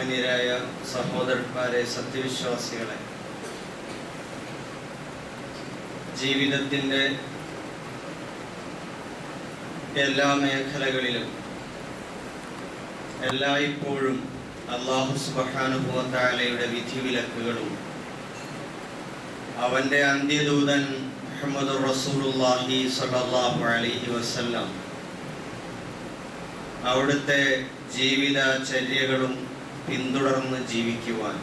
മാന്യരായ സഹോദരന്മാരെ, സത്യവിശ്വാസികളെ, ജീവിതത്തിൻ്റെ എല്ലാ മേഖലകളിലും എല്ലായ്പ്പോഴും അല്ലാഹു സുബ്ഹാനഹു വ തആലയുടെ വിധിവിലക്കുകളും അവൻ്റെ അന്ത്യദൂതൻ മുഹമ്മദുർ റസൂലുള്ളാഹി സ്വല്ലല്ലാഹു അലൈഹി വസല്ലം അവിടുത്തെ ജീവിതചര്യകളും പിന്തുടർന്ന് ജീവിക്കുവാൻ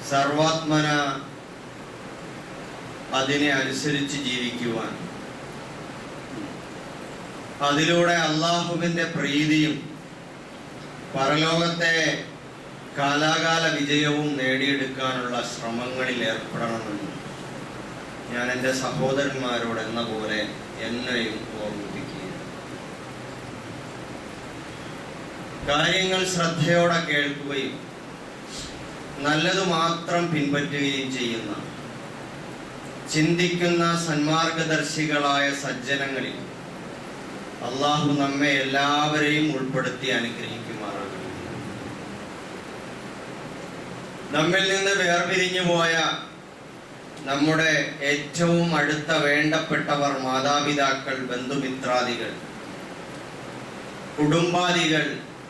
സർവാത്മന അതിനെ അനുസരിച്ച് ജീവിക്കുവാൻ, അതിലൂടെ അള്ളാഹുവിൻ്റെ പ്രീതിയും പരലോകത്തെ കാലാകാല വിജയവും നേടിയെടുക്കാനുള്ള ശ്രമങ്ങളിൽ ഏർപ്പെടണമെന്ന് ഞാൻ എൻ്റെ സഹോദരന്മാരോട് എന്ന പോലെ എന്നെയും ഓർമ്മിപ്പിക്കുകയാണ്. കാര്യങ്ങൾ ശ്രദ്ധയോടെ കേൾക്കുകയും നല്ലതു മാത്രം പിൻപറ്റുകയും ചെയ്യുന്ന ചിന്തിക്കുന്ന സന്മാർഗദർശികളായ സജ്ജനങ്ങളിൽ അള്ളാഹു നമ്മെ എല്ലാവരെയും ഉൾപ്പെടുത്തി അനുഗ്രഹിക്കുമാറാകട്ടെ. നമ്മിൽ നിന്ന് വേർപിരിഞ്ഞു പോയ നമ്മുടെ ഏറ്റവും അടുത്ത വേണ്ടപ്പെട്ടവർ, മാതാപിതാക്കൾ, ബന്ധുമിത്രാദികൾ, കുടുംബാദികൾ,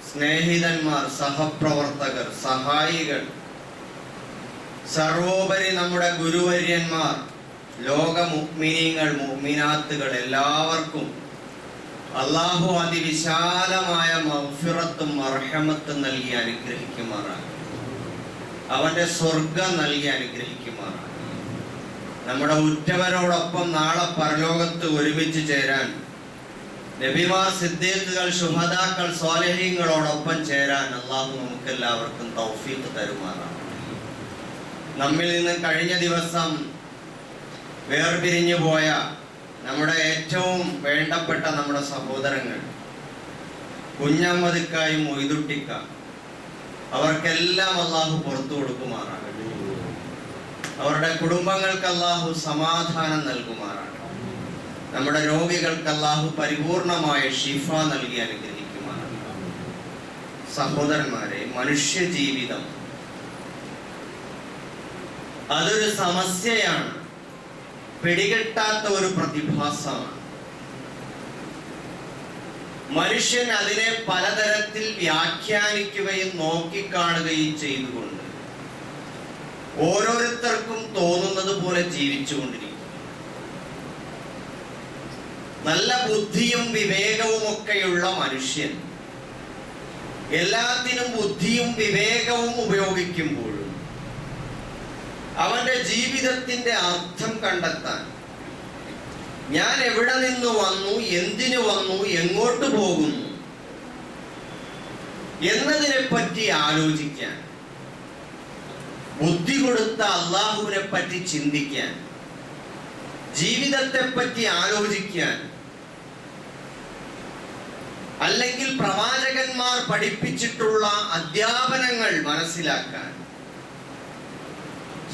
സ്നേഹിതന്മാർ, സഹപ്രവർത്തകർ, സഹായികൾ, സർവോപരി നമ്മുടെ ഗുരുവര്യന്മാർ, ലോക മുഅ്മിനീങ്ങൾ, മുഅ്മിനാത്തുകൾ എല്ലാവർക്കും അള്ളാഹു അതിവിശാലമായ മഗ്ഫിറത്തും മർഹമത്തും നൽകി അനുഗ്രഹിക്കുമാറാണ്. അവന്റെ സ്വർഗം നൽകി അനുഗ്രഹിക്കുമാറാണ്. നമ്മുടെ ഉറ്റവരോടൊപ്പം നാളെ പരലോകത്ത് ഒരുമിച്ച് ചേരാൻ, നബിമാർ, സിദ്ദീഖുകൾ, ശുഹദാക്കൾ, സ്വാലിഹീങ്ങളോടൊപ്പം ചേരാൻ അള്ളാഹു നമുക്കെല്ലാവർക്കും തൗഫീഖ് തരുമാറാണ്. നമ്മിൽ നിന്ന് കഴിഞ്ഞ ദിവസം വേർപിരിഞ്ഞു പോയ നമ്മുടെ ഏറ്റവും വേണ്ടപ്പെട്ട നമ്മുടെ സഹോദരങ്ങൾ കുഞ്ഞമ്മദിക്കായും മൊയ്തുട്ടിക്ക, അവർക്കെല്ലാം അള്ളാഹു പുറത്തു കൊടുക്കുമാറാകട്ടെ. അവരുടെ കുടുംബങ്ങൾക്ക് അള്ളാഹു സമാധാനം നൽകുമാറാകട്ടെ. നമ്മുടെ രോഗികൾക്ക് അള്ളാഹു പരിപൂർണമായ ഷിഫ നൽകി അനുഗ്രഹിക്കുമാറാകട്ടെ. സഹോദരന്മാരെ, മനുഷ്യ ജീവിതം അതൊരു സമസ്യയാണ്, പിടികിട്ടാത്ത ഒരു പ്രതിഭാസമാണ്. മനുഷ്യൻ അതിനെ പലതരത്തിൽ വ്യാഖ്യാനിക്കുകയും നോക്കിക്കാണുകയും ചെയ്തുകൊണ്ട് ഓരോരുത്തർക്കും തോന്നുന്നത് പോലെ ജീവിച്ചുകൊണ്ടിരിക്കും. നല്ല ബുദ്ധിയും വിവേകവും ഒക്കെയുള്ള മനുഷ്യൻ എല്ലാത്തിനും ബുദ്ധിയും വിവേകവും ഉപയോഗിക്കുമ്പോഴും അവന്റെ ജീവിതത്തിന്റെ അർത്ഥം കണ്ടെത്താൻ, ഞാൻ എവിടെ നിന്ന് വന്നു, എന്തിനു വന്നു, എങ്ങോട്ട് പോകുന്നു എന്നതിനെ പറ്റി ആലോചിക്കാൻ, ബുദ്ധി കൊടുത്ത അള്ളാഹുവിനെ പറ്റി ചിന്തിക്കാൻ, ജീവിതത്തെ പറ്റി ആലോചിക്കാൻ, അല്ലെങ്കിൽ പ്രവാചകന്മാർ പഠിപ്പിച്ചിട്ടുള്ള അധ്യാപനങ്ങൾ മനസ്സിലാക്കാൻ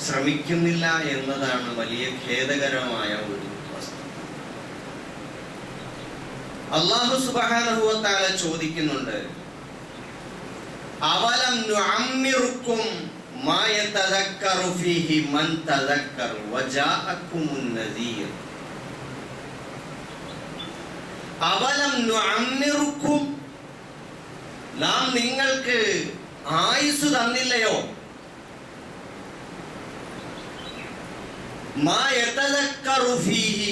ശ്രമിക്കുന്നില്ല എന്നതാണ് വലിയ ഖേദകരമായ ഒരു വസ്തുത. അല്ലാഹു സുബ്ഹാനഹു വ തആല ചോദിക്കുന്നുണ്ട്, അവലം നുഅമ്മിറുക്കും മാ യതദക്കറു ഫീഹി മൻ തദക്കറ വജാഅകുമുൻ നദീർ. അവലം നുഅമ്മിറുക്കും, നാം നിങ്ങൾക്ക് ആയുസ് തന്നില്ലയോ? മാ യതദക്കറു ഫീഹി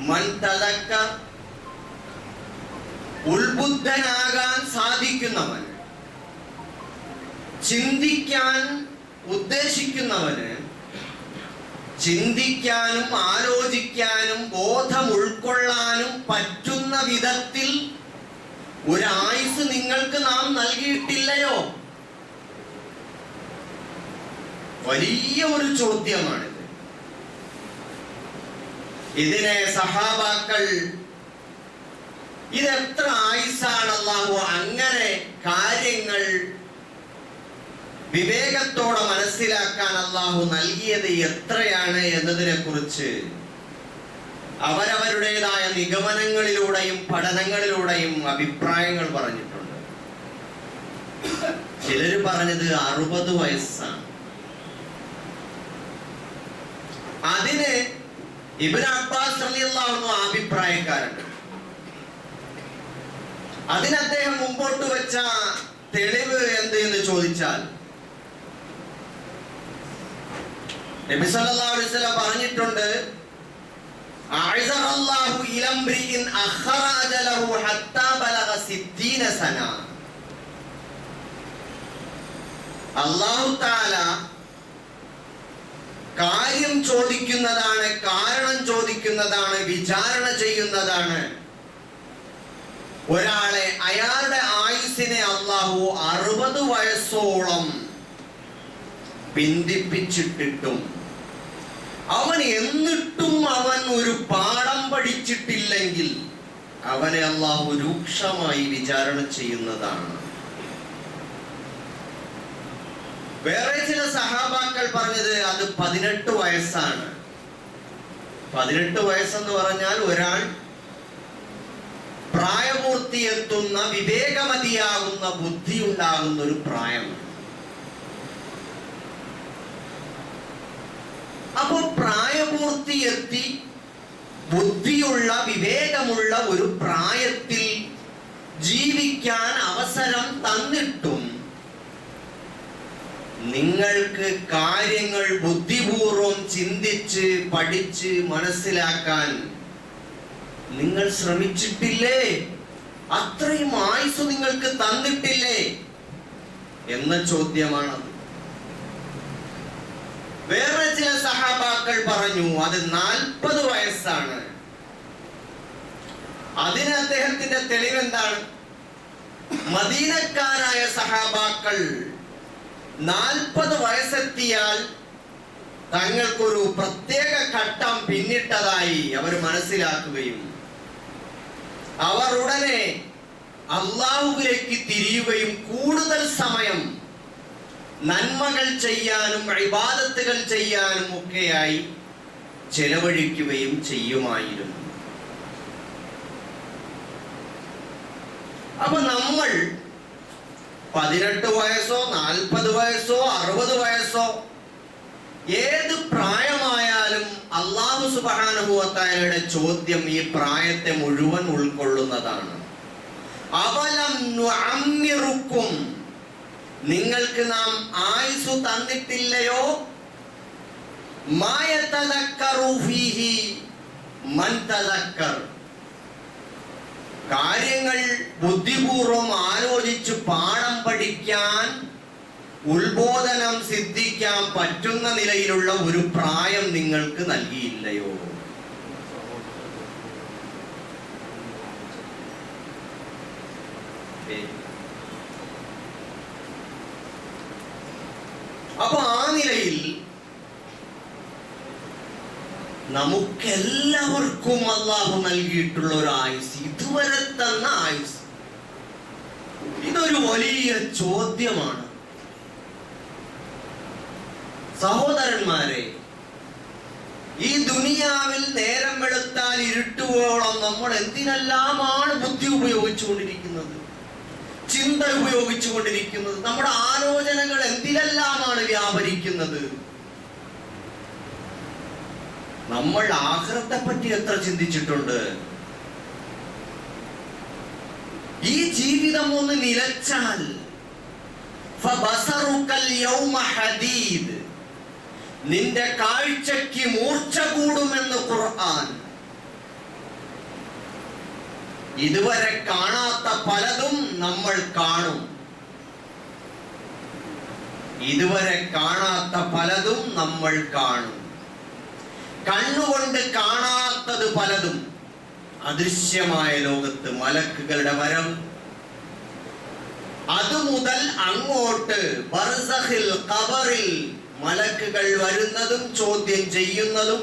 മൻ തദക്കർ, ഉത്ബുദ്ധനാകാൻ സാധിക്കുന്നവൻ, ചിന്തിക്കാൻ ഉദ്ദേശിക്കുന്നവന് ചിന്തിക്കാനും ആലോചിക്കാനും ബോധം ഉൾക്കൊള്ളാനും പറ്റുന്ന വിധത്തിൽ ഒരായുസ് നിങ്ങൾക്ക് നാം നൽകിയിട്ടില്ലയോ? വലിയ ഒരു ചോദ്യമാണിത്. ഇതിനെ സഹാബാക്കൾ, ഇതെത്ര ആയുസാണ് അല്ലാഹു അങ്ങനെ കാര്യങ്ങൾ വിവേകത്തോടെ മനസ്സിലാക്കാൻ അല്ലാഹു നൽകിയത് എത്രയാണ് എന്നതിനെ കുറിച്ച് അവരവരുടേതായ നിഗമനങ്ങളിലൂടെയും പഠനങ്ങളിലൂടെയും അഭിപ്രായങ്ങൾ പറഞ്ഞിട്ടുണ്ട്. ചിലര് പറഞ്ഞത് 60 വയസ്സാണ്. അതിന് ഇബ്നു അബ്ബാസ് റളിയല്ലാഹു അൻഹു അഭിപ്രായക്കാരുണ്ട്. അതിന് അദ്ദേഹം മുമ്പോട്ട് വെച്ച തെളിവ് എന്ത് എന്ന് ചോദിച്ചാൽ, നബി സല്ലല്ലാഹു അലൈഹി വസല്ലം പറഞ്ഞിട്ടുണ്ട്, അഅ്സറല്ലാഹു ഇലംറിഇൻ അഖറ അജലഹു ഹത്താ ബലഗ 60 സന. അല്ലാഹു തആല കാര്യം ചോദിക്കുന്നതാണ്, കാരണം ചോദിക്കുന്നതാണ്, വിചാരണ ചെയ്യുന്നതാണ്. ഒരാളെ, അയാളുടെ ആയുസ്സിനെ അല്ലാഹു 60 വയസ്സോളം പിന്തിപ്പിച്ചിട്ടിട്ടും അവൻ എന്നിട്ടും അവൻ ഒരു പാഠം പഠിച്ചിട്ടില്ലെങ്കിൽ അവനെ അല്ലാഹു രൂക്ഷമായി വിചാരണ ചെയ്യുന്നതാണ്. വേറെ ചില സഹാബാക്കൾ പറഞ്ഞത് അത് 18 വയസ്സാണ്. 18 വയസ്സെന്ന് പറഞ്ഞാൽ ഒരാൾ പ്രായപൂർത്തിയെത്തുന്ന, വിവേകമതിയാകുന്ന, ബുദ്ധി ഉണ്ടാകുന്ന ഒരു പ്രായമാണ്. അപ്പോ പ്രായപൂർത്തിയെത്തി ബുദ്ധിയുള്ള, വിവേകമുള്ള ഒരു പ്രായത്തിൽ ജീവിക്കാൻ അവസരം തന്നിട്ടും നിങ്ങൾക്ക് കാര്യങ്ങൾ ബുദ്ധിപൂർവം ചിന്തിച്ച് പഠിച്ച് മനസ്സിലാക്കാൻ നിങ്ങൾ ശ്രമിച്ചിട്ടില്ലേ? അത്രയും ആയുസ് നിങ്ങൾക്ക് തന്നിട്ടില്ലേ എന്ന ചോദ്യമാണത്. വേറെ ചില സഹാബാക്കൾ പറഞ്ഞു അത് 40 വയസ്സാണ്. അതിന് അദ്ദേഹത്തിന്റെ തെളിവെന്താണ്? മദീനക്കാരായ സഹാബാക്കൾ 40 വയസ്സെത്തിയാൽ തങ്ങൾക്കൊരു പ്രത്യേക ഘട്ടം പിന്നിട്ടതായി അവർ മനസ്സിലാക്കുകയും അവർ ഉടനെ അല്ലാഹുവിലേക്ക് തിരിയുകയും കൂടുതൽ സമയം നന്മകൾ ചെയ്യാനും ഇബാദത്തുകൾ ചെയ്യാനും ഒക്കെയായി ചെലവഴിക്കുകയും ചെയ്യുമായിരുന്നു. അപ്പൊ നമ്മൾ 18 വയസ്സോ 40 വയസ്സോ 60 വയസ്സോ ഏത് പ്രായമായാലും അല്ലാഹു സുബ്ഹാനഹു വ തആലയുടെ ചോദ്യം ഈ പ്രായത്തെ മുഴുവൻ ഉൾക്കൊള്ളുന്നതാണ്. അവലം നുഅമ്മിറുക്കും, നിങ്ങൾക്ക് നാം ആയുസ് തന്നിട്ടില്ലയോ? മാ യതദക്കറു ഫീഹി മൻ തദക്കർ, കാര്യങ്ങൾ ബുദ്ധിപൂർവം ആലോചിച്ച് പാഠം പഠിക്കാൻ, ഉത്ബോധനം സിദ്ധിക്കാൻ പറ്റുന്ന നിലയിലുള്ള ഒരു പ്രായം നിങ്ങൾക്ക് നൽകിയില്ലയോ? അപ്പൊ ആ നിലയിൽ നമുക്കെല്ലാവർക്കും അല്ലാഹു നൽകിയിട്ടുള്ള ഒരു ആയുസ്, ഇതുവരെ തന്ന ആയുസ്, ഇതൊരു വലിയ ചോദ്യമാണ്. സഹോദരന്മാരെ, ഈ ദുനിയാവിൽ നേരം വെളുത്താൽ ഇരുട്ടുവോളം നമ്മൾ എന്തിനെല്ലാമാണ് ബുദ്ധി ഉപയോഗിച്ചുകൊണ്ടിരിക്കുന്നത്, ചിന്ത ഉപയോഗിച്ചുകൊണ്ടിരിക്കുന്നത്, നമ്മുടെ ആലോചനകൾ എന്തിനെല്ലാമാണ് വ്യാപരിക്കുന്നത്. നമ്മൾ ആഖിറത്തെ പറ്റി എത്ര ചിന്തിച്ചിട്ടുണ്ട്? ഈ ജീവിതം ഒന്ന് നിലച്ചാൽ ഫബസറുകൽ യൗമ ഹദീദ്, നിന്റെ കാഴ്ചയ്ക്ക് മൂർച്ച കൂടുമെന്ന് ഖുർആൻ. ഇതുവരെ കാണാത്ത പലതും നമ്മൾ കാണും. ഇതുവരെ കാണാത്ത പലതും നമ്മൾ കാണും. കണ്ണുകൊണ്ട് കാണാത്തത് പലതും. അദൃശ്യമായ ലോകത്ത് മലക്കുകളുടെ വരവ്, അതുമുതൽ അങ്ങോട്ട് ബർസഖിൽ, ഖബറിൽ മലക്കുകൾ വരുന്നതും ചോദ്യം ചെയ്യുന്നതും,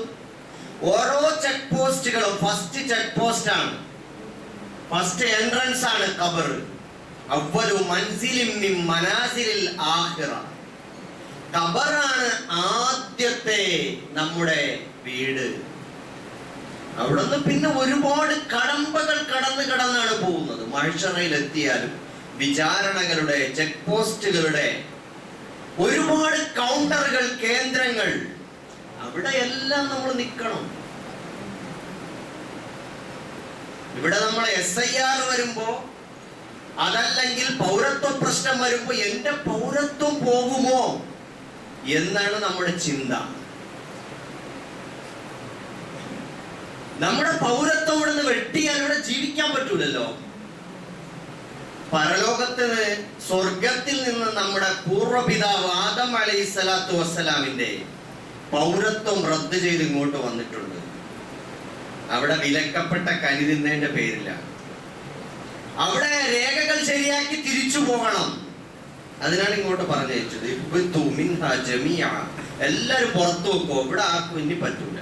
ഓരോ ചെക്ക് പോസ്റ്റുകളും, ഫസ്റ്റ് ചെക്ക് പോസ്റ്റ് ആണ്, ഫസ്റ്റ് എൻട്രൻസ് ആണ് ഖബർ. അവ്വലു മൻസിലിൻ മിൻ മനാസിലിൽ ആഖിറ, ഖബറാണ് ആദ്യത്തെ നമ്മുടെ വീട്. അവിടുന്ന് പിന്നെ ഒരുപാട് കടമ്പകൾ കടന്നാണ് പോകുന്നത്. മഹ്ശറയിൽ എത്തിയാലും വിചാരണകളുടെ, ചെക്ക് പോസ്റ്റുകളുടെ ഒരുപാട് കൗണ്ടറുകൾ, കേന്ദ്രങ്ങൾ, അവിടെയെല്ലാം നമ്മൾ നിൽക്കണം. ഇവിടെ നമ്മൾ SIR വരുമ്പോ, അതല്ലെങ്കിൽ പൗരത്വ പ്രശ്നം വരുമ്പോ എന്റെ പൗരത്വം പോകുമോ എന്നാണ് നമ്മുടെ ചിന്ത. നമ്മുടെ പൗരത്വം ഇവിടെ നിന്ന് വെട്ടിയാൽ ഇവിടെ ജീവിക്കാൻ പറ്റൂലല്ലോ. പരലോകത്തിന് സ്വർഗത്തിൽ നിന്ന് നമ്മുടെ പൂർവ്വപിതാവ് ആദം അലൈഹിസ്സലാത്തു വസ്സലാമിന്റെ പൗരത്വം റദ്ദ് ചെയ്ത് ഇങ്ങോട്ട് വന്നിട്ടുണ്ട്. അവിടെ വിലക്കപ്പെട്ട കനി തിന്നതിന്റെ പേരില്ല. അവിടെ രേഖകൾ ശരിയാക്കി തിരിച്ചു പോകണം. അതിനാണ് ഇങ്ങോട്ട് പറഞ്ഞയച്ചത്. എല്ലാരും പുറത്തു വെക്കോ, ഇവിടെ ആർക്കും ഇനി പറ്റൂല.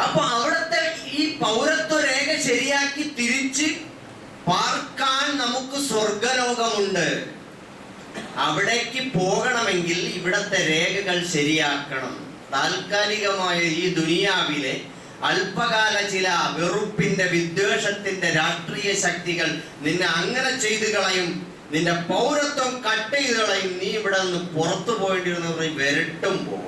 അപ്പൊ അവിടുത്തെ ഈ പൗരത്വ രേഖ ശരിയാക്കി തിരിച്ച് പാർക്കാൻ നമുക്ക് സ്വർഗലോകമുണ്ട്. അവിടേക്ക് പോകണമെങ്കിൽ ഇവിടത്തെ രേഖകൾ ശരിയാക്കണം. താൽക്കാലികമായ ഈ ദുനിയാവിലെ അല്പകാല ചില വെറുപ്പിന്റെ, വിദ്വേഷത്തിന്റെ രാഷ്ട്രീയ ശക്തികൾ നിന്നെ അങ്ങനെ ചെയ്തു കളയും, നിന്റെ പൗരത്വം കട്ട് ചെയ്ത് കളയും, നീ ഇവിടെ നിന്ന് പുറത്തു പോയിട്ടിരുന്നവർ വിരട്ടുമ്പോ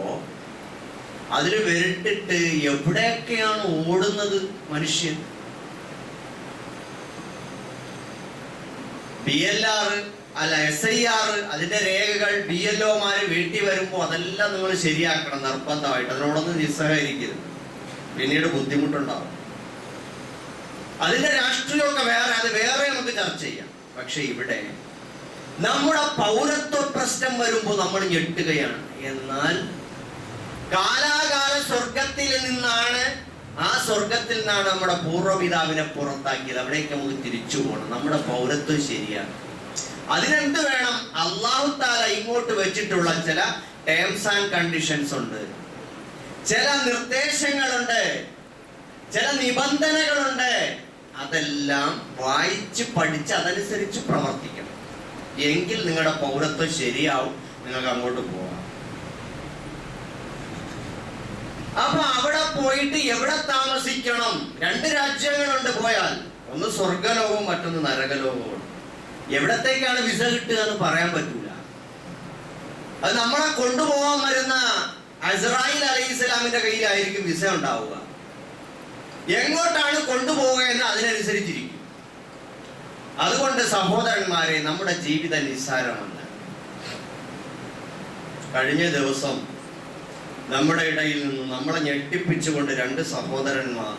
അതിൽ വിരട്ടിട്ട് എവിടെയൊക്കെയാണ് ഓടുന്നത് മനുഷ്യൻ. BLR അല്ല SIR, അതിന്റെ രേഖകൾ BLOമാര് വീട്ടിൽ വരുമ്പോ അതെല്ലാം നിങ്ങൾ ശരിയാക്കണം നിർബന്ധമായിട്ട്. അതിനോടൊന്നും നിസ്സഹകരിക്കരുത്, പിന്നീട് ബുദ്ധിമുട്ടുണ്ടാവും. അതിന്റെ രാഷ്ട്രീയമൊക്കെ വേറെ, അത് വേറെ നമുക്ക് ചർച്ച ചെയ്യാം. പക്ഷെ ഇവിടെ നമ്മുടെ പൗരത്വ പ്രശ്നം വരുമ്പോൾ നമ്മൾ ഞെട്ടുകയാണ്. എന്നാൽ കാലാകാല സ്വർഗത്തിൽ നിന്നാണ്, ആ സ്വർഗത്തിൽ നിന്നാണ് നമ്മുടെ പൂർവ്വപിതാവിനെ പുറത്താക്കിയത്. അവിടേക്ക് നമുക്ക് തിരിച്ചു പോകണം. നമ്മുടെ പൗരത്വം ശരിയാണ്. അതിനെന്ത് വേണം? അല്ലാഹു തആല ഇങ്ങോട്ട് വെച്ചിട്ടുള്ള ചില ടേംസ് ആൻഡ് കണ്ടീഷൻസ് ഉണ്ട്, ചില നിർദ്ദേശങ്ങളുണ്ട്, ചില നിബന്ധനകളുണ്ട്. അതെല്ലാം വായിച്ച് പഠിച്ച് അതനുസരിച്ച് പ്രവർത്തിക്കണം. എങ്കിൽ നിങ്ങളുടെ പൗരത്വം ശരിയാവും, നിങ്ങൾക്ക് അങ്ങോട്ട് പോകാം. അപ്പൊ അവിടെ പോയിട്ട് എവിടെ താമസിക്കണം? 2 രാജ്യങ്ങളുണ്ട് പോയാൽ. ഒന്ന് സ്വർഗലോകവും മറ്റൊന്ന് നരകലോകവും. എവിടത്തേക്കാണ് വിസ കിട്ടുക എന്ന് പറയാൻ പറ്റൂല. അത് നമ്മളെ കൊണ്ടുപോകാൻ വരുന്ന അസ്രായീൽ അലൈഹിസ്സലാമിന്റെ കയ്യിലായിരിക്കും വിസ ഉണ്ടാവുക. എങ്ങോട്ടാണ് കൊണ്ടുപോവുക എന്ന് അതിനനുസരിച്ചിരിക്കും. അതുകൊണ്ട് സഹോദരന്മാരെ, നമ്മുടെ ജീവിതം നിസ്സാരമല്ല. കഴിഞ്ഞ ദിവസം നമ്മുടെ ഇടയിൽ നിന്ന് നമ്മളെ ഞെട്ടിപ്പിച്ചുകൊണ്ട് 2 സഹോദരന്മാർ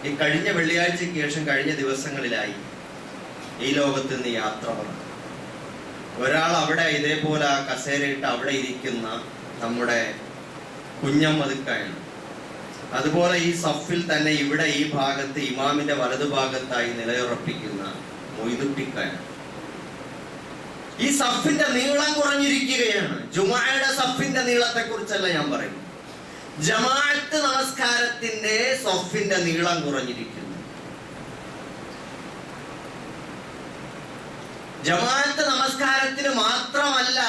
ഈ കഴിഞ്ഞ വെള്ളിയാഴ്ചയ്ക്ക് ശേഷം കഴിഞ്ഞ ദിവസങ്ങളിലായി ഈ ലോകത്ത് നിന്ന് യാത്ര പറഞ്ഞു. ഒരാൾ അവിടെ ഇതേപോലെ ആ കസേരയിട്ട് അവിടെ ഇരിക്കുന്ന നമ്മുടെ കുഞ്ഞമ്മദ്ക്കായാണ്. അതുപോലെ ഈ സഫിൽ തന്നെ ഇവിടെ ഈ ഭാഗത്ത് ഇമാമിന്റെ വലതുഭാഗത്തായി നിലയുറപ്പിക്കുന്ന മൊയ്തുട്ടിക്കായാണ്. ഈ സഫിന്റെ നീളം കുറഞ്ഞിരിക്കുകയാണ്. ജുമാഅയുടെ സഫിന്റെ നീളത്തെ കുറിച്ചല്ല ഞാൻ പറയുന്നു, ജമാഅത്ത് നമസ്കാരത്തിന്റെ സഫിന്റെ നീളം കുറഞ്ഞിരിക്കുന്നു. ജമാഅത്ത് നമസ്കാരത്തിന് മാത്രമല്ല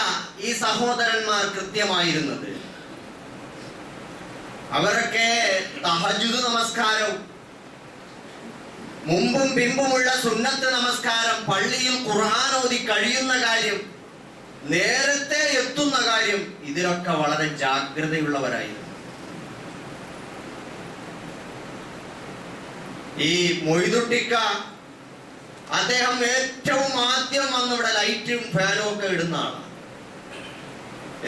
ഈ സഹോദരന്മാർ കൃത്യമായിരുന്നത്. അവരൊക്കെ തഹജ്ജുദ് നമസ്കാരവും മുമ്പും പിമ്പുമുള്ള സുന്നത്ത് നമസ്കാരം, പള്ളിയിൽ ഖുർആൻ ഓതി കഴിയുന്ന കാര്യം, നേരത്തെ എത്തുന്ന കാര്യം, ഇതിലൊക്കെ വളരെ ജാഗ്രതയുള്ളവരായിരുന്നു. ഈ മൊയ്തുട്ടിക്ക അദ്ദേഹം ഏറ്റവും ആദ്യം വന്ന് ഇവിടെ ലൈറ്റും ഫാനും ഒക്കെ ഇടുന്ന ആളാണ്.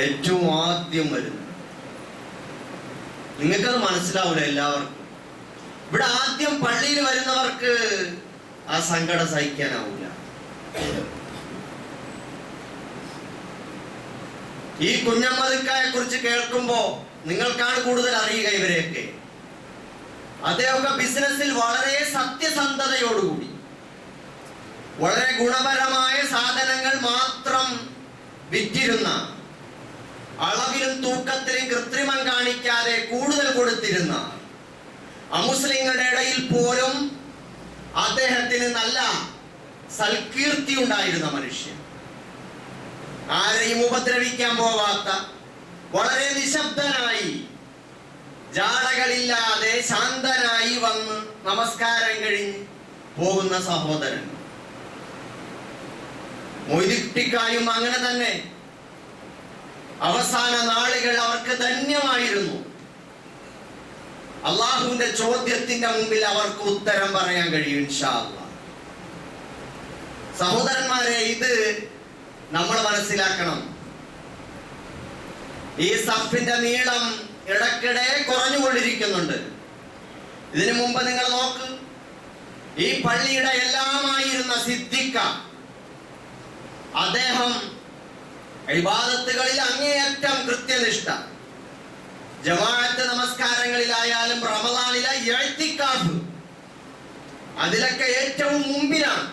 ഏറ്റവും ആദ്യം വരുന്നത്. നിങ്ങൾക്കത് മനസ്സിലാവൂല എല്ലാവർക്കും. ഇവിടെ ആദ്യം പള്ളിയിൽ വരുന്നവർക്ക് ആ സങ്കടം സഹിക്കാനാവൂല. ഈ കുഞ്ഞമ്മദ്ക്കായെ കുറിച്ച് കേൾക്കുമ്പോ നിങ്ങൾക്കാണ് കൂടുതൽ അറിയുക ഇവരെയൊക്കെ. അദ്ദേഹമൊക്കെ ബിസിനസ്സിൽ വളരെ സത്യസന്ധതയോടുകൂടി വളരെ ഗുണപരമായ സാധനങ്ങൾ മാത്രം വിറ്റിരുന്ന, അളവിലും തൂക്കത്തിലും കൃത്രിമം കാണിക്കാതെ കൂടുതൽ കൊടുത്തിരുന്ന, അമുസ്ലിങ്ങളുടെ ഇടയിൽ പോലും അദ്ദേഹത്തിന് നല്ല സൽകീർത്തി ഉണ്ടായിരുന്ന മനുഷ്യൻ, ആരെയും ഉപദ്രവിക്കാൻ പോവാത്ത, വളരെ നിശബ്ദനായി ജാടകളില്ലാതെ ശാന്തനായി വന്ന് നമസ്കാരം കഴിഞ്ഞ് പോകുന്ന സഹോദരൻ. മൊയ്തിട്ടിക്കായും അങ്ങനെ തന്നെ. അവസാന നാളുകൾ അവർക്ക് ധന്യമായിരുന്നു. അള്ളാഹുവിന്റെ ചോദ്യത്തിന്റെ മുമ്പിൽ അവർക്ക് ഉത്തരം പറയാൻ കഴിയും ഇൻഷാ അല്ലാഹ്. സഹോദരന്മാരെ, ഇത് നമ്മൾ മനസ്സിലാക്കണം. ഈ സഫിന്റെ നീളം ഇടയ്ക്കിടെ കുറഞ്ഞുകൊണ്ടിരിക്കുന്നുണ്ട്. ഇതിനു മുമ്പ് നിങ്ങൾ നോക്ക്, ഈ പള്ളിയുടെ എല്ലാമായിരുന്ന സിദ്ദീഖ, അദ്ദേഹം ഇബാദത്തുകളിൽ അങ്ങേയറ്റം കൃത്യനിഷ്ഠ. ജമാഅത്ത് നമസ്കാരങ്ങളിലായാലും റമദാനിലെ ഇഅ്തികാഫ്, അതിലൊക്കെ ഏറ്റവും മുമ്പിലാണ്.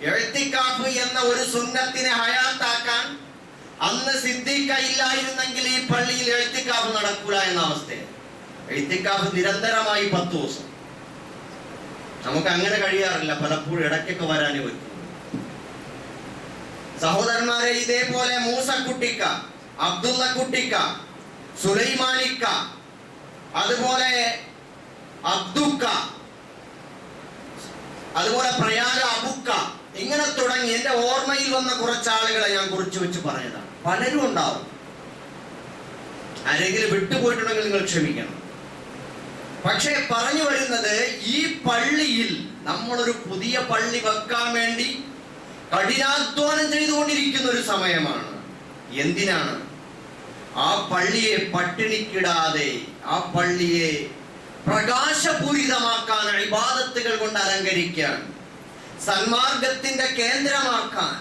ഇഅ്തികാഫ് എന്ന ഒരു സുന്നത്തിനെ ഹയാത്താക്കാൻ അന്ന് സിദ്ദീഖ ഇല്ലായിരുന്നെങ്കിൽ ഈ പള്ളിയിൽ ഇഅ്തികാഫ് നടക്കൂല എന്ന അവസ്ഥയാണ്. ഇഅ്തികാഫ് നിരന്തരമായി 10 ദിവസം. നമുക്ക് അങ്ങനെ കഴിയാറില്ല, പലപ്പോഴും ഇടയ്ക്കൊക്കെ വരാനേ പറ്റും. സഹോദരന്മാരെ, ഇതേപോലെ മൂസക്കുട്ടിക്ക, അബ്ദുള്ള കുട്ടിക്ക, സുലൈമാനിക്ക, അതുപോലെ അബ്ദുക്ക, അതുപോലെ പ്രയാഗ അബുക്ക, ഇങ്ങനെ തുടങ്ങി എന്റെ ഓർമ്മയിൽ വന്ന കുറച്ചാളുകളെ ഞാൻ കുറിച്ച് വെച്ച് പറഞ്ഞതാണ്. പലരും ഉണ്ടാവും. ആരെങ്കിലും വിട്ടുപോയിട്ടുണ്ടെങ്കിൽ നിങ്ങൾ ക്ഷമിക്കണം. പക്ഷേ പറഞ്ഞു വരുന്നത്, ഈ പള്ളിയിൽ നമ്മളൊരു പുതിയ പള്ളി വെക്കാൻ വേണ്ടി കഠിനാധ്വാനം ചെയ്തുകൊണ്ടിരിക്കുന്ന ഒരു സമയമാണ്. എന്തിനാണ്? ആ പള്ളിയെ പട്ടിണിക്കിടാതെ, ആ പള്ളിയെ പ്രകാശപൂരിതമാക്കാൻ, ഇബാദത്തുകൾ കൊണ്ട് അലങ്കരിക്കാൻ, സന്മാർഗത്തിന്റെ കേന്ദ്രമാക്കാൻ.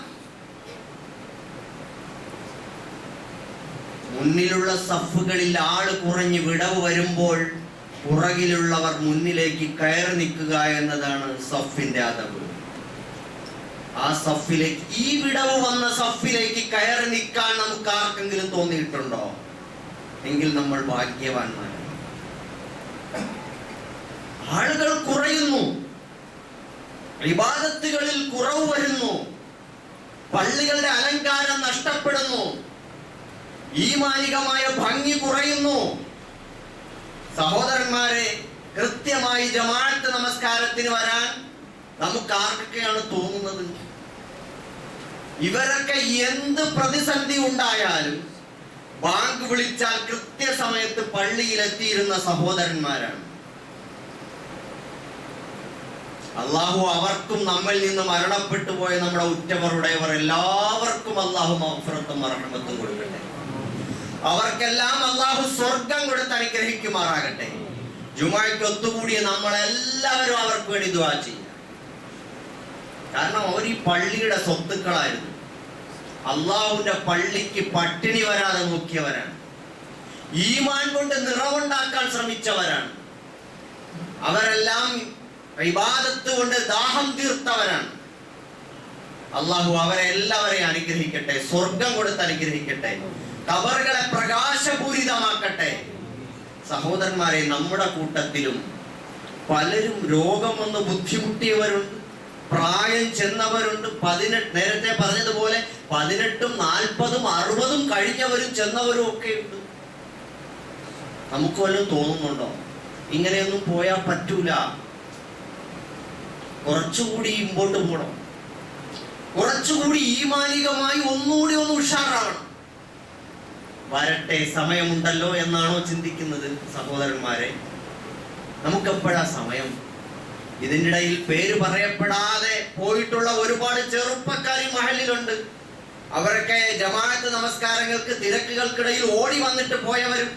മുന്നിലുള്ള സഫുകളിൽ ആള് കുറഞ്ഞ് വിടവ് വരുമ്പോൾ പുറകിലുള്ളവർ മുന്നിലേക്ക് കയറി നിൽക്കുക എന്നതാണ് സഫിന്റെ അദബ്. ആ സഫിലേക്ക്, ഈ വിടവ് വന്ന സഫിലേക്ക് കയറി നിൽക്കാൻ നമുക്ക് ആർക്കെങ്കിലും തോന്നിയിട്ടുണ്ടോ? എങ്കിൽ നമ്മൾ ഭാഗ്യവാന്മാരാണ്. ആളുകൾ കുറയുന്നു, ഇബാദത്തുകളിൽ കുറവ് വരുന്നു, പള്ളികളുടെ അലങ്കാരം നഷ്ടപ്പെടുന്നു, ഈമാനികമായ ഭംഗി കുറയുന്നു. സഹോദരന്മാരെ, കൃത്യമായി ജമാഅത്ത് നമസ്കാരത്തിന് വരാൻ നമുക്ക് ആർക്കൊക്കെയാണ് തോന്നുന്നത്? ഇവരൊക്കെ എന്ത് പ്രതിസന്ധി ഉണ്ടായാലും ബാങ്ക് വിളിച്ചാൽ കൃത്യസമയത്ത് പള്ളിയിലെത്തിയിരുന്ന സഹോദരന്മാരാണ്. അള്ളാഹു അവർക്കും നമ്മിൽ നിന്ന് മരണപ്പെട്ടു പോയ നമ്മുടെ ഉറ്റവരുടേവർ എല്ലാവർക്കും അള്ളാഹു മഗ്ഫിറത്തും റഹ്മത്തും കൊടുക്കട്ടെ. അവർക്കെല്ലാം അള്ളാഹു സ്വർഗം കൊടുത്ത് അനുഗ്രഹിക്കുമാറാകട്ടെ. ജുമുഅയ്ക്ക് ഒത്തുകൂടിയ നമ്മളെല്ലാവരും അവർക്ക് വേണ്ടി ദുആ ചെയ്യാം. കാരണം അവർ ഈ പള്ളിയുടെ സ്വത്തുക്കളായിരുന്നു. അള്ളാഹുവിന്റെ പള്ളിക്ക് പട്ടിണി വരാതെ നോക്കിയവരാണ്. ഈമാൻ കൊണ്ട് നിറവുണ്ടാക്കാൻ ശ്രമിച്ചവരാണ്. അവരെല്ലാം ഇബാദത്ത് കൊണ്ട് ദാഹം തീർത്തവരാണ്. അള്ളാഹു അവരെ എല്ലാവരെയും അനുഗ്രഹിക്കട്ടെ, സ്വർഗം കൊടുത്ത് അനുഗ്രഹിക്കട്ടെ, ഖബറുകളെ പ്രകാശപൂരിതമാക്കട്ടെ. സഹോദരന്മാരെ, നമ്മുടെ കൂട്ടത്തിലും പലരും രോഗം വന്ന് ബുദ്ധിമുട്ടിയവരുണ്ട്, പ്രായം ചെന്നവരുണ്ട്. 18, നേരത്തെ പറഞ്ഞതുപോലെ 18, 40, 60 കഴിഞ്ഞവരും ചെന്നവരും ഒക്കെ ഉണ്ട്. നമുക്ക് വല്ലതും തോന്നുന്നുണ്ടോ? ഇങ്ങനെയൊന്നും പോയാൽ പറ്റൂല. കുറച്ചുകൂടി മുമ്പോട്ട് പോകണം. കുറച്ചുകൂടി ഈമാനികമായി ഒന്നുകൂടി ഒന്ന് ഉഷാറാവണം. വരട്ടെ, സമയമുണ്ടല്ലോ എന്നാണോ ചിന്തിക്കുന്നത്? സഹോദരന്മാരെ, നമുക്കെപ്പോഴാ സമയം? ഇതിൻ്റെ ഇടയിൽ പേര് പറയപ്പെടാതെ പോയിട്ടുള്ള ഒരുപാട് ചെറുപ്പക്കാർ ഈ മഹലിലുണ്ട്. അവരൊക്കെ ജമാഅത്ത് നമസ്കാരങ്ങൾക്ക് തിരക്കുകൾക്കിടയിൽ ഓടി വന്നിട്ട് പോയവരും,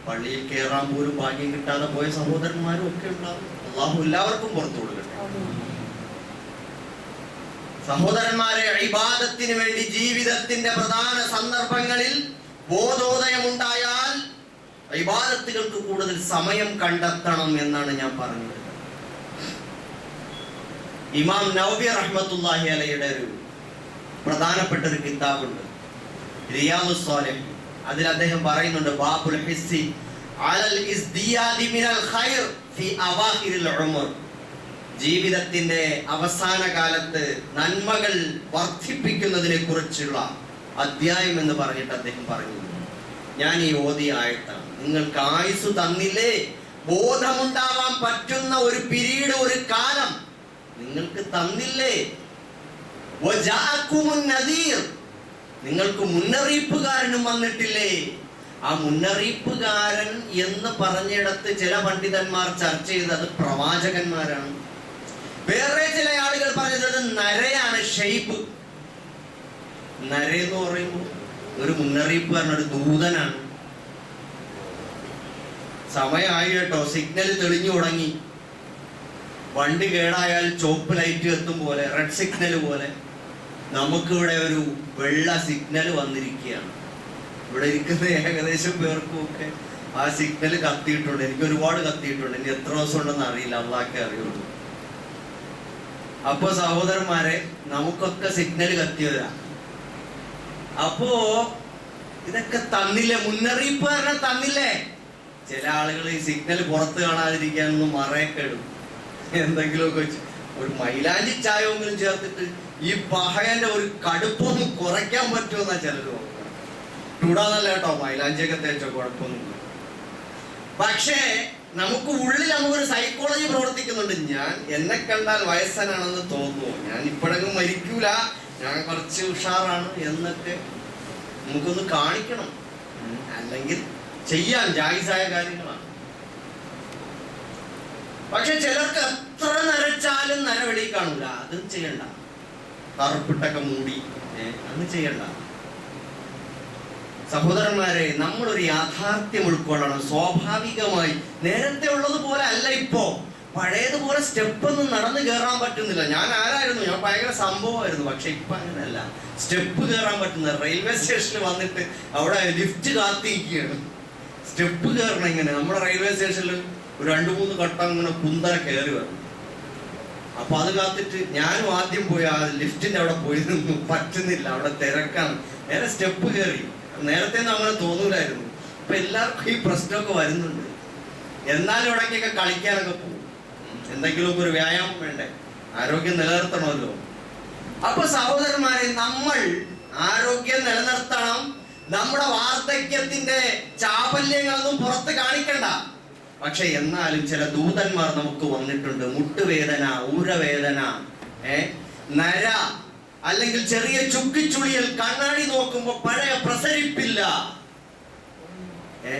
പള്ളിയിൽ കയറാൻ പോലും ഭാഗ്യം കിട്ടാതെ പോയ സഹോദരന്മാരും ഒക്കെ ഉണ്ടാവും. അള്ളാഹു എല്ലാവർക്കും പുറത്തു കൊടുക്കട്ടെ. സഹോദരന്മാരെ, ഇബാദത്തിന് വേണ്ടി ജീവിതത്തിന്റെ പ്രധാന സന്ദർഭങ്ങളിൽ ബോധോദയമുണ്ടായാൽ ഇബാദത്തുകൾക്ക് കൂടുതൽ സമയം കണ്ടെത്തണം എന്നാണ് ഞാൻ പറഞ്ഞത്. ഇമാം നവവി റഹ്മത്തുള്ളാഹി അലൈഹിയുടെ ഒരു പ്രധാനപ്പെട്ട ഒരു കിതാബുണ്ട്, റിയാദുസ് സ്വാലിഹീൻ. അതിൽ അദ്ദേഹം പറയുന്നുണ്ട്, ബാബുൽ ഹിസ്സി അലൽ ഇസ്ദിയാദി മിനൽ ഖൈർ ഫി അവാഖിരിൽ ഉമർ. ജീവിതത്തിന്റെ അവസാന കാലത്ത് നന്മകൾ വർദ്ധിപ്പിക്കുന്നതിനെ കുറിച്ചുള്ള അധ്യായം എന്ന് പറഞ്ഞിട്ട് അദ്ദേഹം പറഞ്ഞു, ഞാൻ ഈ ഓതിയ ആയത്താണ്. നിങ്ങൾക്ക് ആയുസ് തന്നില്ലേ, ബോധമുണ്ടാവാൻ പറ്റുന്ന ഒരു പിരീഡ്, ഒരു കാലം നിങ്ങൾക്ക് തന്നില്ലേ? വജാഅകുമുൻ നദീർ, നിങ്ങൾക്ക് മുന്നറിയിപ്പുകാരനും വന്നിട്ടില്ലേ? ആ മുന്നറിയിപ്പുകാരൻ എന്ന് പറഞ്ഞിടത്ത് ചില പണ്ഡിതന്മാർ ചർച്ച ചെയ്തത് പ്രവാചകന്മാരാണ്. വേറെ ചില ആളുകൾ പറഞ്ഞത് നരയാണ്, ഷെയ്ബ്. നര എന്ന് പറയുമ്പോൾ ഒരു മുന്നറിയിപ്പുകാരൻ, ഒരു ദൂതനാണ്. സമയമായി കേട്ടോ, സിഗ്നൽ തെളിഞ്ഞു തുടങ്ങി. വണ്ടി കേടായാൽ ചോപ്പ് ലൈറ്റ് എത്തും പോലെ, റെഡ് സിഗ്നൽ പോലെ നമുക്കിവിടെ ഒരു വെള്ള സിഗ്നൽ വന്നിരിക്കുകയാണ്. ഇവിടെ ഇരിക്കുന്ന ഏകദേശം പേർക്കും ഒക്കെ ആ സിഗ്നൽ കത്തിയിട്ടുണ്ട്. എനിക്ക് ഒരുപാട് കത്തിയിട്ടുണ്ട്. ഇനി എത്ര ദിവസം ഉണ്ടെന്ന് അറിയില്ല, അള്ളാഹ്ക്കേ അറിയുള്ളൂ. അപ്പൊ സഹോദരന്മാരെ, നമുക്കൊക്കെ സിഗ്നൽ കത്തിയവരാ. അപ്പോ ഇതൊക്കെ തന്നില്ലേ? മുന്നറിയിപ്പുകാരനെ തന്നില്ലേ? ചില ആളുകൾ ഈ സിഗ്നൽ പുറത്ത് കാണാതിരിക്കാനൊന്നും മറയൊക്കെ ഇടും, എന്തെങ്കിലുമൊക്കെ വെച്ച് ഒരു മൈലാഞ്ചി ചായമെങ്കിലും ചേർത്തിട്ട് ഈ പഹയന്റെ ഒരു കടുപ്പൊന്നും കുറയ്ക്കാൻ പറ്റുമെന്നാ ചിലർ നോക്കുക. ചൂടാന്നല്ല കേട്ടോ, മൈലാഞ്ചിയൊക്കെ തേച്ചോ, കുഴപ്പമൊന്നുമില്ല. പക്ഷേ നമുക്ക് ഉള്ളിൽ നമുക്കൊരു സൈക്കോളജി പ്രവർത്തിക്കുന്നുണ്ട്. ഞാൻ എന്നെ കണ്ടാൽ വയസ്സനാണെന്ന് തോന്നുമോ, ഞാൻ ഇപ്പോഴെങ്കിലും മരിക്കൂല, ഞാൻ കുറച്ച് ഉഷാറാണ് എന്നൊക്കെ നമുക്കൊന്ന് കാണിക്കണം. അല്ലെങ്കിൽ ചെയ്യാൻ ജായിസായ കാര്യങ്ങളാണ്. പക്ഷെ ചിലർക്ക് എത്ര നരച്ചാലും നരവെളി കാണൂല. അതും ചെയ്യണ്ട. കറുപ്പിട്ടൊക്കെ മൂടി അന്ന് ചെയ്യണ്ട. സഹോദരന്മാരെ, നമ്മളൊരു യാഥാർത്ഥ്യം ഉൾക്കൊള്ളണം. സ്വാഭാവികമായി നേരത്തെ ഉള്ളതുപോലെ അല്ല ഇപ്പോ. പഴയതുപോലെ സ്റ്റെപ്പൊന്നും നടന്നു കയറാൻ പറ്റുന്നില്ല. ഞാൻ ആരായിരുന്നു, ഞാൻ ഭയങ്കര സംഭവമായിരുന്നു. പക്ഷെ ഇപ്പൊ അങ്ങനെയല്ല, സ്റ്റെപ്പ് കയറാൻ പറ്റുന്ന. റെയിൽവേ സ്റ്റേഷനിൽ വന്നിട്ട് അവിടെ ലിഫ്റ്റ് കാത്തിരിക്കുകയാണ്. സ്റ്റെപ്പ് കയറണം. ഇങ്ങനെ നമ്മുടെ റെയിൽവേ സ്റ്റേഷനിൽ ഒരു 2-3 ഘട്ടം ഇങ്ങനെ കുന്തര കയറി വരണം. അപ്പൊ അത് കാത്തിട്ട് ഞാനും ആദ്യം പോയി ആ ലിഫ്റ്റിന്റെ അവിടെ പോയി നിന്നു. പറ്റുന്നില്ല, അവിടെ തിരക്കാണ്. നേരെ സ്റ്റെപ്പ് കയറി. നേരത്തെ ഒന്നും അങ്ങനെ തോന്നൂലായിരുന്നു. ഇപ്പൊ എല്ലാവർക്കും ഈ പ്രശ്നമൊക്കെ വരുന്നുണ്ട്. എന്നാലും ഇടയ്ക്കൊക്കെ കളിക്കാനൊക്കെ പോകും. എന്തെങ്കിലുമൊക്കെ ഒരു വ്യായാമം വേണ്ടേ, ആരോഗ്യം നിലനിർത്തണമല്ലോ. അപ്പൊ സഹോദരന്മാരെ, നമ്മൾ ആരോഗ്യം നിലനിർത്തണം. നമ്മുടെ വാർദ്ധക്യത്തിന്റെ ചാപല്യങ്ങളൊന്നും പുറത്ത് കാണിക്കണ്ട. പക്ഷെ എന്നാലും ചില ദൂതന്മാർ നമുക്ക് വന്നിട്ടുണ്ട്. മുട്ടുവേദന, ഊരവേദന, നര, അല്ലെങ്കിൽ ചെറിയ ചുക്കിച്ചുളിയൽ, കണ്ണാടി നോക്കുമ്പോ പഴയ പ്രസരിപ്പില്ല,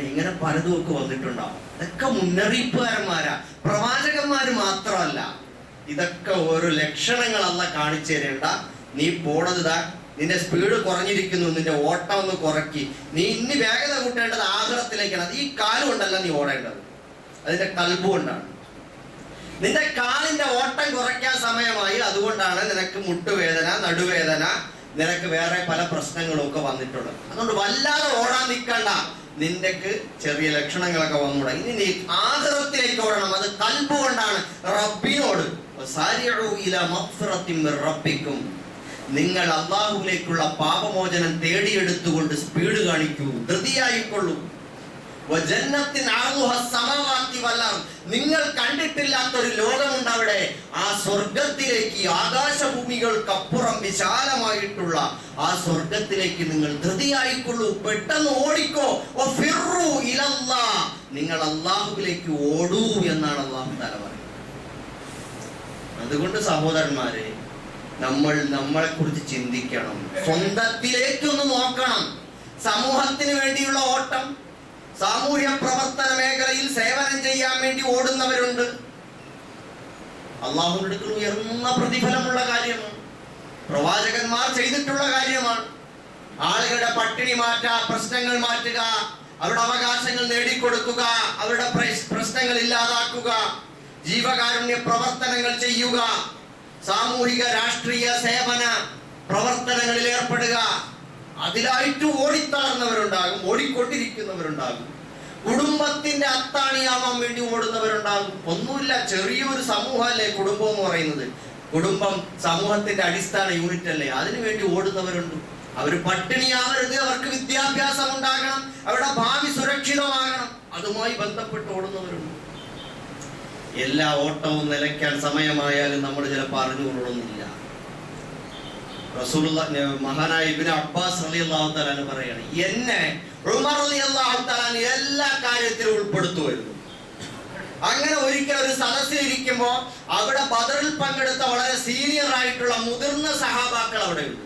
ഇങ്ങനെ പലതും ഒക്കെ വന്നിട്ടുണ്ടാവും. ഇതൊക്കെ മുന്നറിയിപ്പുകാരന്മാരാ, പ്രവാചകന്മാര് മാത്രമല്ല. ഇതൊക്കെ ഓരോ ലക്ഷണങ്ങളല്ല കാണിച്ചു തരേണ്ട. നീ പോണതാ, നിന്റെ സ്പീഡ് കുറഞ്ഞിരിക്കുന്നു, നിന്റെ ഓട്ടം ഒന്ന് കുറയ്ക്ക്. നീ ഇനി വേഗത കൂട്ടേണ്ടത് ആഗ്രഹത്തിലേക്കാണ്. അത് ഈ കാലുകൊണ്ടല്ല നീ ഓടേണ്ടത്, അതിന്റെ കൽബ് കൊണ്ടാണ്. നിന്റെ കാലിന്റെ ഓട്ടം കുറയ്ക്കാൻ സമയമായി. അതുകൊണ്ടാണ് നിനക്ക് മുട്ടുവേദന, നടുവേദന, നിനക്ക് വേറെ പല പ്രശ്നങ്ങളും ഒക്കെ വന്നിട്ടുള്ളത്. അതുകൊണ്ട് വല്ലാതെ ഓടാൻ നിൽക്കണ്ട. നിന്റെക്ക് ചെറിയ ലക്ഷണങ്ങളൊക്കെ വന്നുകൂടാ. ഇനി നീ ആഖിറത്തിലേക്ക് ഓടണം. അത് കൽബ് കൊണ്ടാണ്, റബ്ബിനോട്. റബ്ബിക്കും, നിങ്ങൾ അല്ലാഹുവിലേക്കുള്ള പാപമോചനം തേടിയെടുത്തുകൊണ്ട് സ്പീഡ് കാണിക്കൂ, ധൃതിയായിക്കൊള്ളൂ. നിങ്ങൾ കണ്ടിട്ടില്ലാത്തൊരു ലോകമുണ്ട് അവിടെ. ആ സ്വർഗത്തിലേക്ക്, ആകാശഭൂമികൾക്കപ്പുറം വിശാലമായിട്ടുള്ള ആ സ്വർഗത്തിലേക്ക് നിങ്ങൾ ധൃതിയായിക്കൊള്ളൂ, പെട്ടെന്ന് ഓടിക്കോ. നിങ്ങൾ അല്ലാഹുവിലേക്ക് ഓടൂ എന്നാണ് അല്ലാഹു തആല പറയുന്നത്. അതുകൊണ്ട് സഹോദരന്മാരെ, നമ്മൾ നമ്മളെ കുറിച്ച് ചിന്തിക്കണം. സ്വന്തത്തിലേക്കൊന്ന് നോക്കണം. സമൂഹത്തിന് വേണ്ടിയുള്ള ഓട്ടം, സാമൂഹ്യ പ്രവർത്തന മേഖലയിൽ സേവനം ചെയ്യാൻ വേണ്ടി ഓടുന്നവരുണ്ട്. അള്ളാഹുവിന്റെ അടുക്കൽ ഉയർന്ന പ്രതിഫലമുള്ള കാര്യമാണ്. പ്രവാചകന്മാർ ചെയ്തിട്ടുള്ള കാര്യമാണ്. ആളുകളുടെ പട്ടിണി മാറ്റുക, പ്രശ്നങ്ങൾ മാറ്റുക, അവരുടെ അവകാശങ്ങൾ നേടിക്കൊടുക്കുക, അവരുടെ പ്രശ്നങ്ങൾ ഇല്ലാതാക്കുക, ജീവകാരുണ്യ പ്രവർത്തനങ്ങൾ ചെയ്യുക, സാമൂഹിക രാഷ്ട്രീയ സേവന പ്രവർത്തനങ്ങളിൽ ഏർപ്പെടുക. അതിലായിട്ട് ഓടിത്തളർന്നവരുണ്ടാകും, ഓടിക്കൊണ്ടിരിക്കുന്നവരുണ്ടാകും. കുടുംബത്തിന്റെ അത്താണിയാവാൻ വേണ്ടി ഓടുന്നവരുണ്ടാകും. ഒന്നുമില്ല, ചെറിയൊരു സമൂഹമല്ലേ കുടുംബം എന്ന് പറയുന്നത്. കുടുംബം സമൂഹത്തിന്റെ അടിസ്ഥാന യൂണിറ്റ് അല്ലേ? അതിനു വേണ്ടി ഓടുന്നവരുണ്ട്. അവർ പട്ടിണിയാവരുത്, അവർക്ക് വിദ്യാഭ്യാസം ഉണ്ടാകണം, അവരുടെ ഭാവി സുരക്ഷിതമാകണം, അതുമായി ബന്ധപ്പെട്ട് ഓടുന്നവരുണ്ട്. എല്ലാ ഓട്ടവും നിലയ്ക്കാൻ സമയമായാലും നമ്മൾ ചിലപ്പോൾ അറിഞ്ഞുകൊള്ളണമെന്നില്ല. മഹാനായ ഇബ്നു അബ്ബാസ് റളിയല്ലാഹു തആല പറയാണ്, എന്നെ ഉമർ റളിയല്ലാഹു തആല എല്ലാ കാര്യത്തിലും ഉൾപ്പെടുത്തുമായിരുന്നു. അങ്ങനെ ഒരിക്കൽ ഒരു സദസ്സിലിരിക്കുമ്പോ അവിടെ ബദറിൽ പങ്കെടുത്ത വളരെ സീനിയർ ആയിട്ടുള്ള മുതിർന്ന സഹാബാക്കൾ അവിടെ ഉണ്ട്.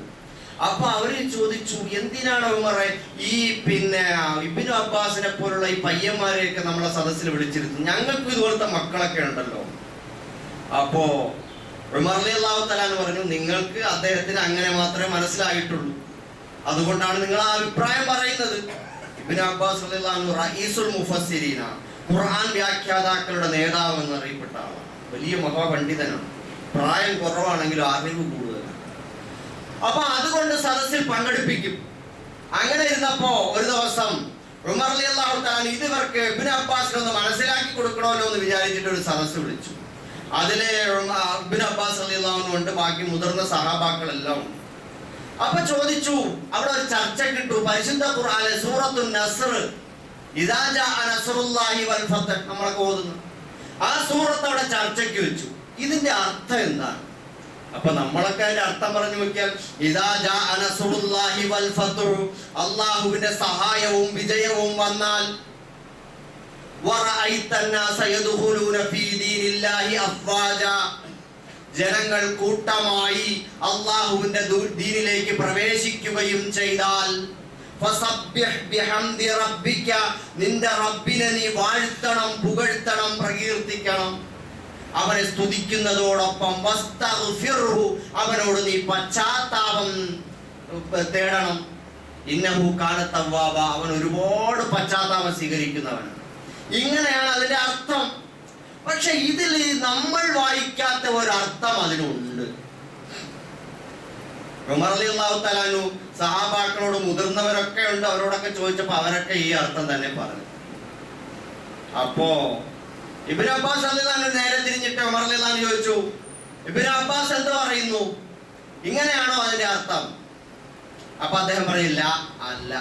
അപ്പൊ അവര് ചോദിച്ചു, എന്തിനാണ് ഉമറെ ഈ ഇബ്നു അബ്ബാസിനെ പോലുള്ള ഈ പയ്യന്മാരെയൊക്കെ നമ്മളെ സദസ്സിൽ വിളിച്ചിരുന്നു, ഞങ്ങൾക്ക് ഇതുപോലത്തെ മക്കളൊക്കെ ഉണ്ടല്ലോ. അപ്പോ ഉമർ റളിയല്ലാഹു തആല പറഞ്ഞു, നിങ്ങൾക്ക് അദ്ദേഹത്തിന് അങ്ങനെ മാത്രമേ മനസ്സിലായിട്ടുള്ളൂ, അതുകൊണ്ടാണ് നിങ്ങൾ ആ അഭിപ്രായം പറയുന്നത്. ഇബ്നു അബ്ബാസ് റളിയല്ലാഹു അൻഹു റഈസുൽ മുഫസ്സിരീന, ഖുർആൻ വ്യാഖ്യാതാക്കളുടെ നേതാവ് എന്നറിയപ്പെട്ട ആളാണ്. വലിയ മഹാപണ്ഡിതനാണ്. പ്രായം കുറവാണെങ്കിലും അറിവ് കൂടുതലാണ്. അപ്പൊ അതുകൊണ്ട് സദസ്സിൽ പങ്കെടുപ്പിക്കും. അങ്ങനെ ഇരുന്നപ്പോ ഒരു ദിവസം ഉമർ റളിയല്ലാഹു തആല ഇവർക്ക് ഇബ്നു അബ്ബാസിനൊന്ന് മനസ്സിലാക്കി കൊടുക്കണമല്ലോ എന്ന് വിചാരിച്ചിട്ട് ഒരു സദസ്സ് വിളിച്ചു. അതിലെ ഇബ്നു അബ്ബാസ് റളിയല്ലാഹു അൻഹു ഉണ്ട്, ബാക്കി മുതിർന്ന സഹാബാക്കളെല്ലാം ഉണ്ട്. അപ്പൊ ചോദിച്ചു, അവിടെ ഒരു ചർച്ച കിട്ടു. പരിശുദ്ധ ഖുർആനിലെ സൂറത്തുൻ നസ്ർ, ഇദാ ജാഅ നസ്റുല്ലാഹി വൽ ഫത്ഹ്, നമ്മളൊക്കെ ഓതുന്നു ആ സൂറത്ത് അവിടെ ചർച്ചയ്ക്ക് വെച്ചു. ഇതിന്റെ അർത്ഥം എന്താണ്? അപ്പൊ നമ്മളൊക്കെ അതിന്റെ അർത്ഥം പറഞ്ഞു നോക്കിയാൽ, ഇദാ ജാഅ നസ്റുല്ലാഹി വൽ ഫത്ഹ്, അല്ലാഹുവിന്റെ സഹായവും വിജയവും വന്നാൽ, വറഅയ്ത അന്നാസ യദ്ഖുലൂന ഫീ ദീനില്ലാഹി അഫ്വാജ, ജനങ്ങൾ കൂട്ടമായി അല്ലാഹുവിന്റെ ദീനിലേക്ക് പ്രവേശിക്കുകയും ചെയ്താൽ, ഫസബ്ബിഹ് ബിഹംദി റബ്ബിക, നിന്റെ റബ്ബിനെ നീ വാഴ്ത്തണം, പുകഴ്ത്തണം, പ്രകീർത്തിക്കണം. അവനെ സ്തുതിക്കുന്നതോടൊപ്പം വസ്തഗ്ഫിർഹു, അവനോട് നീ പശ്ചാത്താപം തേടണം. ഇന്നഹു കാന തവ്വാബ, അവൻ ഒരുപാട് പശ്ചാത്താപം സ്വീകരിക്കുന്നവനാണ്. ഇങ്ങനെയാണ് അതിന്റെ അർത്ഥം. പക്ഷെ ഇതിൽ നമ്മൾ വായിക്കാത്ത ഒരർത്ഥം അതിനുണ്ട്. ഉമർ റളിയല്ലാഹു തആല അൻഹു സഹാബാക്കളോട്, മുതിർന്നവരൊക്കെ ഉണ്ട്, അവരോടൊക്കെ ചോദിച്ചപ്പോ അവരൊക്കെ ഈ അർത്ഥം തന്നെ പറഞ്ഞു. അപ്പോ ഇബ്നു അബ്ബാസ് റളിയല്ലാഹു അൻഹു നേരെ തിരിഞ്ഞിട്ട് ഉമർ റളിയല്ലാഹു അൻഹു ചോദിച്ചു, ഇബ്നു അബ്ബാസ് എന്ത് പറയുന്നു, ഇങ്ങനെയാണോ അതിന്റെ അർത്ഥം? അപ്പൊ അദ്ദേഹം പറയില്ല, അല്ല.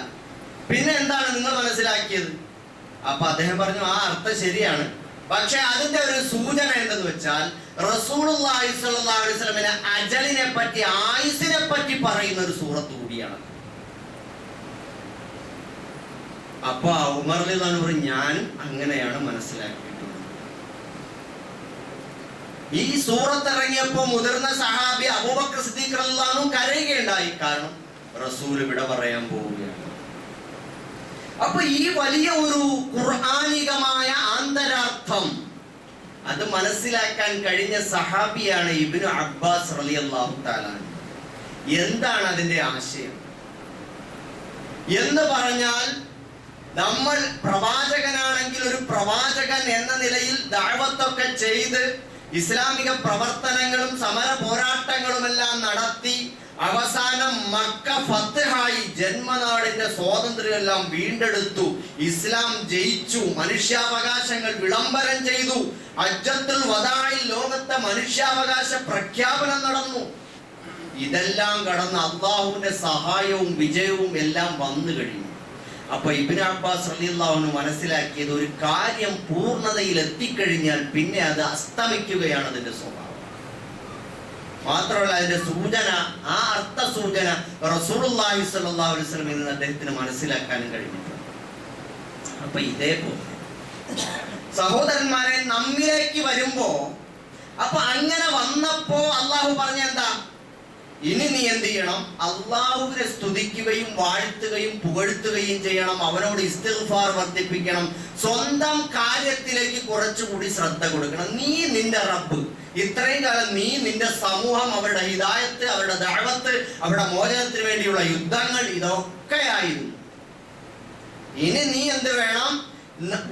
പിന്നെ എന്താണ് നിങ്ങൾ മനസ്സിലാക്കിയത്? അപ്പൊ അദ്ദേഹം പറഞ്ഞു, ആ അർത്ഥം ശരിയാണ്, പക്ഷെ അതിന്റെ ഒരു സൂചന എന്തെന്ന് വെച്ചാൽ, റസൂലുള്ളാഹി സ്വല്ലല്ലാഹു അലൈഹി വസല്ലമയുടെ അജലിനെ പറ്റി, ആയുസിനെ പറ്റി പറയുന്ന ഒരു സൂറത്ത് കൂടിയാണ്. അപ്പൊ ഉമർ റളിയല്ലാഹു അൻഹു പറഞ്ഞു, ഞാനും അങ്ങനെയാണ് മനസ്സിലാക്കിയിട്ടുള്ളത്. ഈ സൂറത്ത് ഇറങ്ങിയപ്പോ മുതിർന്ന സഹാബി അബൂബക്കർ സിദ്ദീഖ് റളിയല്ലാഹു അൻഹു കരയുകയുണ്ടായി. കാരണം റസൂൽ ഇവിടെ പറയാൻ പോവുകയാണ്. അപ്പൊ ഈ വലിയ ഒരു ഖുർആനികമായ ആന്തരാർത്ഥം അത് മനസ്സിലാക്കാൻ കഴിഞ്ഞ സഹാബിയാണ് ഇബ്നു അബ്ബാസ് റളിയല്ലാഹു തആല. എന്താണ് അതിന്റെ ആശയം എന്ന് പറഞ്ഞാൽ, നമ്മൾ പ്രവാചകനാണെങ്കിൽ ഒരു പ്രവാചകൻ എന്ന നിലയിൽ ദഅവത്തൊക്കെ ചെയ്ത് ഇസ്ലാമിക പ്രവർത്തനങ്ങളും സമര പോരാട്ടങ്ങളുമെല്ലാം നടത്തി അവസാനം മക്ക ഫത്ഹായി, ജന്മനാടിന്റെ സ്വാതന്ത്ര്യമെല്ലാം വീണ്ടെടുത്തു, ഇസ്ലാം ജയിച്ചു, മനുഷ്യാവകാശങ്ങൾ വിളംബരം ചെയ്തു, ഹജ്ജത്തുൽ വദാഇൽ ലോകത്തെ മനുഷ്യാവകാശ പ്രഖ്യാപനം നടന്നു. ഇതെല്ലാം കടന്ന് അല്ലാഹുവിന്റെ സഹായവും വിജയവും എല്ലാം വന്നു കഴിഞ്ഞു. അപ്പൊ ഇബ്നു അബ്ബാസ് റളിയല്ലാഹു അൻഹു മനസ്സിലാക്കിയത്, ഒരു കാര്യം പൂർണ്ണതയിൽ എത്തിക്കഴിഞ്ഞാൽ പിന്നെ അത് അസ്തമിക്കുകയാണ് അതിന്റെ സ്വഭാവം. മാത്രമല്ല അതിന്റെ സൂചന, ആ അർത്ഥ സൂചന റസൂലുള്ളാഹി സ്വല്ലല്ലാഹു അലൈഹി വസല്ലം എന്ന് അദ്ദേഹത്തിന് മനസ്സിലാക്കാനും കഴിഞ്ഞിട്ടുണ്ട്. അപ്പൊ ഇതേപോലെ സഹോദരന്മാരെ, നമ്മിലേക്ക് വരുമ്പോ, അപ്പൊ അങ്ങനെ വന്നപ്പോ അള്ളാഹു പറഞ്ഞ എന്താ, ഇനി നീ എന്ത് ചെയ്യണം, അള്ളാഹുവിനെ സ്തുതിക്കുകയും വാഴ്ത്തുകയും പുകഴ്ത്തുകയും ചെയ്യണം, അവനോട് ഇസ്തിഗ്ഫാർ വർദ്ധിപ്പിക്കണം, സ്വന്തം കാര്യത്തിലേക്ക് കുറച്ചുകൂടി ശ്രദ്ധ കൊടുക്കണം. നീ നിന്റെ റബ്ബ്, ഇത്രയും കാലം നീ നിന്റെ സമൂഹം, അവരുടെ ഹിദായത്ത്, അവരുടെ ദഅവത്ത്, അവരുടെ മോചനത്തിന് വേണ്ടിയുള്ള യുദ്ധങ്ങൾ, ഇതൊക്കെ ആയിരുന്നു. ഇനി നീ എന്ത് വേണം,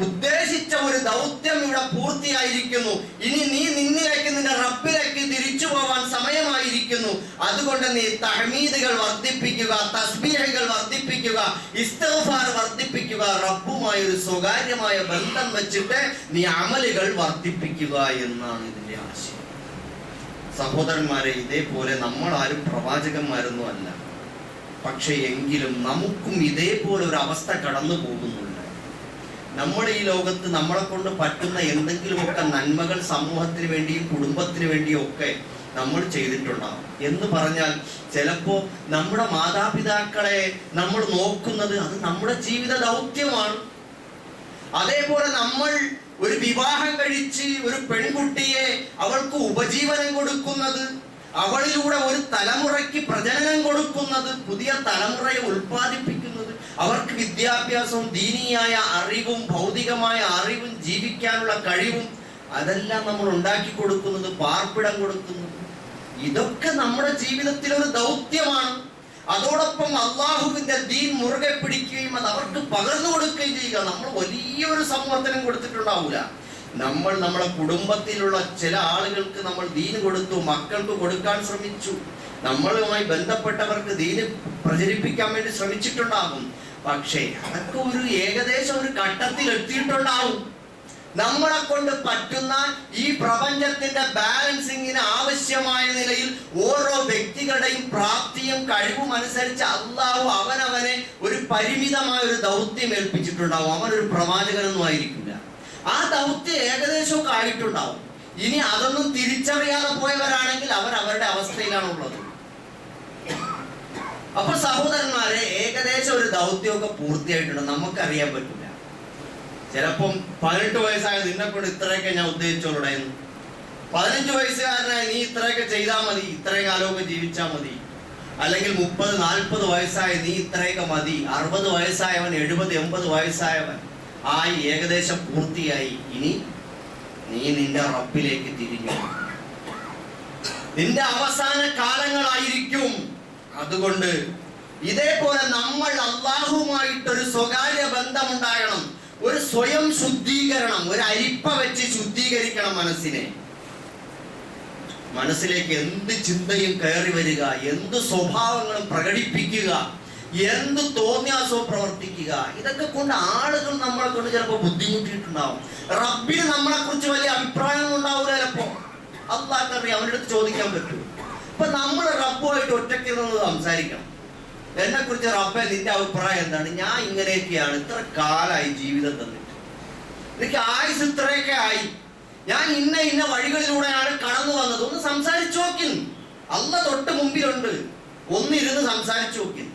ഉദ്ദേശിച്ച ഒരു ദൗത്യം ഇവിടെ പൂർത്തിയായിരിക്കുന്നു. ഇനി നീ നിന്നിലേക്ക്, നിന്റെ റബ്ബിലേക്ക് തിരിച്ചു പോവാൻ സമയമായിരിക്കുന്നു. അതുകൊണ്ട് നീ തഹ്മീദുകൾ വർദ്ധിപ്പിക്കുക, തസ്ബീഹുകൾ വർദ്ധിപ്പിക്കുക, ഇസ്തിഗ്ഫാർ വർദ്ധിപ്പിക്കുക, റബ്ബുമായി ഒരു സ്വകാര്യമായ ബന്ധം വെച്ചിട്ട് നീ അമലുകൾ വർദ്ധിപ്പിക്കുക എന്നാണ് ഇതിന്റെ ആശയം. സഹോദരന്മാരെ, ഇതേപോലെ നമ്മൾ ആരും പ്രവാചകന്മാരൊന്നും അല്ല. പക്ഷെ എങ്കിലും നമുക്കും ഇതേപോലെ ഒരു അവസ്ഥ കടന്നു പോകുന്നുണ്ട്. നമ്മുടെ ഈ ലോകത്ത് നമ്മളെ കൊണ്ട് പറ്റുന്ന എന്തെങ്കിലുമൊക്കെ നന്മകൾ സമൂഹത്തിന് വേണ്ടിയും കുടുംബത്തിന് വേണ്ടിയും ഒക്കെ നമ്മൾ ചെയ്തിട്ടുണ്ടാവും. എന്ന് പറഞ്ഞാൽ ചിലപ്പോ നമ്മുടെ മാതാപിതാക്കളെ നമ്മൾ നോക്കുന്നത് അത് നമ്മുടെ ജീവിത ദൗത്യമാണ്. അതേപോലെ നമ്മൾ ഒരു വിവാഹം കഴിച്ച് ഒരു പെൺകുട്ടിയെ അവൾക്ക് ഉപജീവനം കൊടുക്കുന്നത്, അവളിലൂടെ ഒരു തലമുറയ്ക്ക് പ്രജനനം കൊടുക്കുന്നത്, പുതിയ തലമുറയെ ഉൽപ്പാദിപ്പിക്കുന്നത്, അവർക്ക് വിദ്യാഭ്യാസവും ദീനീയായ അറിവും ഭൗതികമായ അറിവും ജീവിക്കാനുള്ള കഴിവും അതെല്ലാം നമ്മൾ ഉണ്ടാക്കി കൊടുക്കുന്നത്, പാർപ്പിടം കൊടുക്കുന്നത്, ഇതൊക്കെ നമ്മുടെ ജീവിതത്തിൽ ഒരു ദൗത്യമാണ്. അതോടൊപ്പം അള്ളാഹുവിന്റെ ദീൻ മുറുകെ പിടിക്കുകയും അത് അവർക്ക് പകർന്നു കൊടുക്കുകയും ചെയ്യുക. നമ്മൾ വലിയൊരു സമൂഹത്തിനും കൊടുത്തിട്ടുണ്ടാവില്ല. നമ്മൾ നമ്മുടെ കുടുംബത്തിലുള്ള ചില ആളുകൾക്ക് നമ്മൾ ദീന് കൊടുത്തു, മക്കൾക്ക് കൊടുക്കാൻ ശ്രമിച്ചു, നമ്മളുമായി ബന്ധപ്പെട്ടവർക്ക് ദീന് പ്രചരിപ്പിക്കാൻ വേണ്ടി ശ്രമിച്ചിട്ടുണ്ടാകും. പക്ഷേ അതൊക്കെ ഒരു ഏകദേശം ഒരു ഘട്ടത്തിൽ എത്തിയിട്ടുണ്ടാവും. നമ്മളെ കൊണ്ട് പറ്റുന്ന ഈ പ്രപഞ്ചത്തിന്റെ ബാലൻസിങ്ങിന് ആവശ്യമായ നിലയിൽ ഓരോ വ്യക്തികളുടെയും പ്രാപ്തിയും കഴിവും അനുസരിച്ച് അള്ളാഹു അവനവനെ ഒരു പരിമിതമായ ഒരു ദൗത്യം ഏൽപ്പിച്ചിട്ടുണ്ടാവും. അവനൊരു പ്രവാചകനൊന്നും ആയിരിക്കില്ല. ആ ദൗത്യം ഏകദേശമൊക്കെ ആയിട്ടുണ്ടാവും. ഇനി അതൊന്നും തിരിച്ചറിയാതെ പോയവരാണെങ്കിൽ അവർ അവരുടെ അവസ്ഥയിലാണുള്ളത്. അപ്പൊ സഹോദരന്മാരെ, ഏകദേശം ഒരു ദൗത്യമൊക്കെ പൂർത്തിയായിട്ടുണ്ട്. നമുക്കറിയാൻ പറ്റില്ല. ചിലപ്പം 18 വയസ്സായ നിന്നെ കൊണ്ട് ഇത്രയൊക്കെ ഞാൻ ഉദ്ദേശിച്ചോളൂടായിരുന്നു, 15 വയസ്സുകാരനായി നീ ഇത്രയൊക്കെ ചെയ്താൽ മതി, ഇത്രയും കാലമൊക്കെ ജീവിച്ചാൽ മതി, അല്ലെങ്കിൽ 30-40 വയസ്സായ നീ ഇത്രയൊക്കെ മതി, 60 വയസ്സായവൻ 70-80 വയസ്സായവൻ ആയി, ഏകദേശം പൂർത്തിയായി. ഇനി നീ നിന്റെ റബ്ബിലേക്ക് തിരിഞ്ഞു. നിന്റെ അവസാന കാലങ്ങളായിരിക്കും. അതുകൊണ്ട് ഇതേപോലെ നമ്മൾ അള്ളാഹുമായിട്ടൊരു സ്വകാര്യ ബന്ധമുണ്ടാകണം. ഒരു സ്വയം ശുദ്ധീകരണം, ഒരു അരിപ്പ വെച്ച് ശുദ്ധീകരിക്കണം മനസ്സിനെ. മനസ്സിലേക്ക് എന്ത് ചിന്തയും കയറി വരിക, എന്ത് സ്വഭാവങ്ങളും പ്രകടിപ്പിക്കുക, എന്ത് തോന്നിയാസവും പ്രവർത്തിക്കുക, ഇതൊക്കെ കൊണ്ട് ആളുകൾ നമ്മളെ കൊണ്ട് ചിലപ്പോൾ ബുദ്ധിമുട്ടിയിട്ടുണ്ടാവും. റബ്ബിന് നമ്മളെ കുറിച്ച് വലിയ അഭിപ്രായം ഉണ്ടാവില്ല. ചിലപ്പോ അള്ളാഹ്ക്കറിയാം, അവരുടെ അടുത്ത് ചോദിക്കാൻ പറ്റും. അപ്പൊ നമ്മൾ റബ്ബുമായിട്ട് ഒറ്റയ്ക്ക് നിന്ന് സംസാരിക്കണം. എന്നെ കുറിച്ച് റബ്ബേ, നിന്റെ അഭിപ്രായം എന്താണ്? ഞാൻ ഇങ്ങനെയൊക്കെയാണ്, ഇത്ര കാലമായി ജീവിതം തന്നിട്ട്, എനിക്ക് ആയുസ് ഇത്രയൊക്കെ ആയി, ഞാൻ ഇന്ന വഴികളിലൂടെയാണ് കടന്നു വന്നത്. ഒന്ന് സംസാരിച്ചു നോക്കി. അള്ളാഹ് തൊട്ട് മുമ്പിലുണ്ട്. ഒന്നിരുന്ന് സംസാരിച്ചു നോക്കി.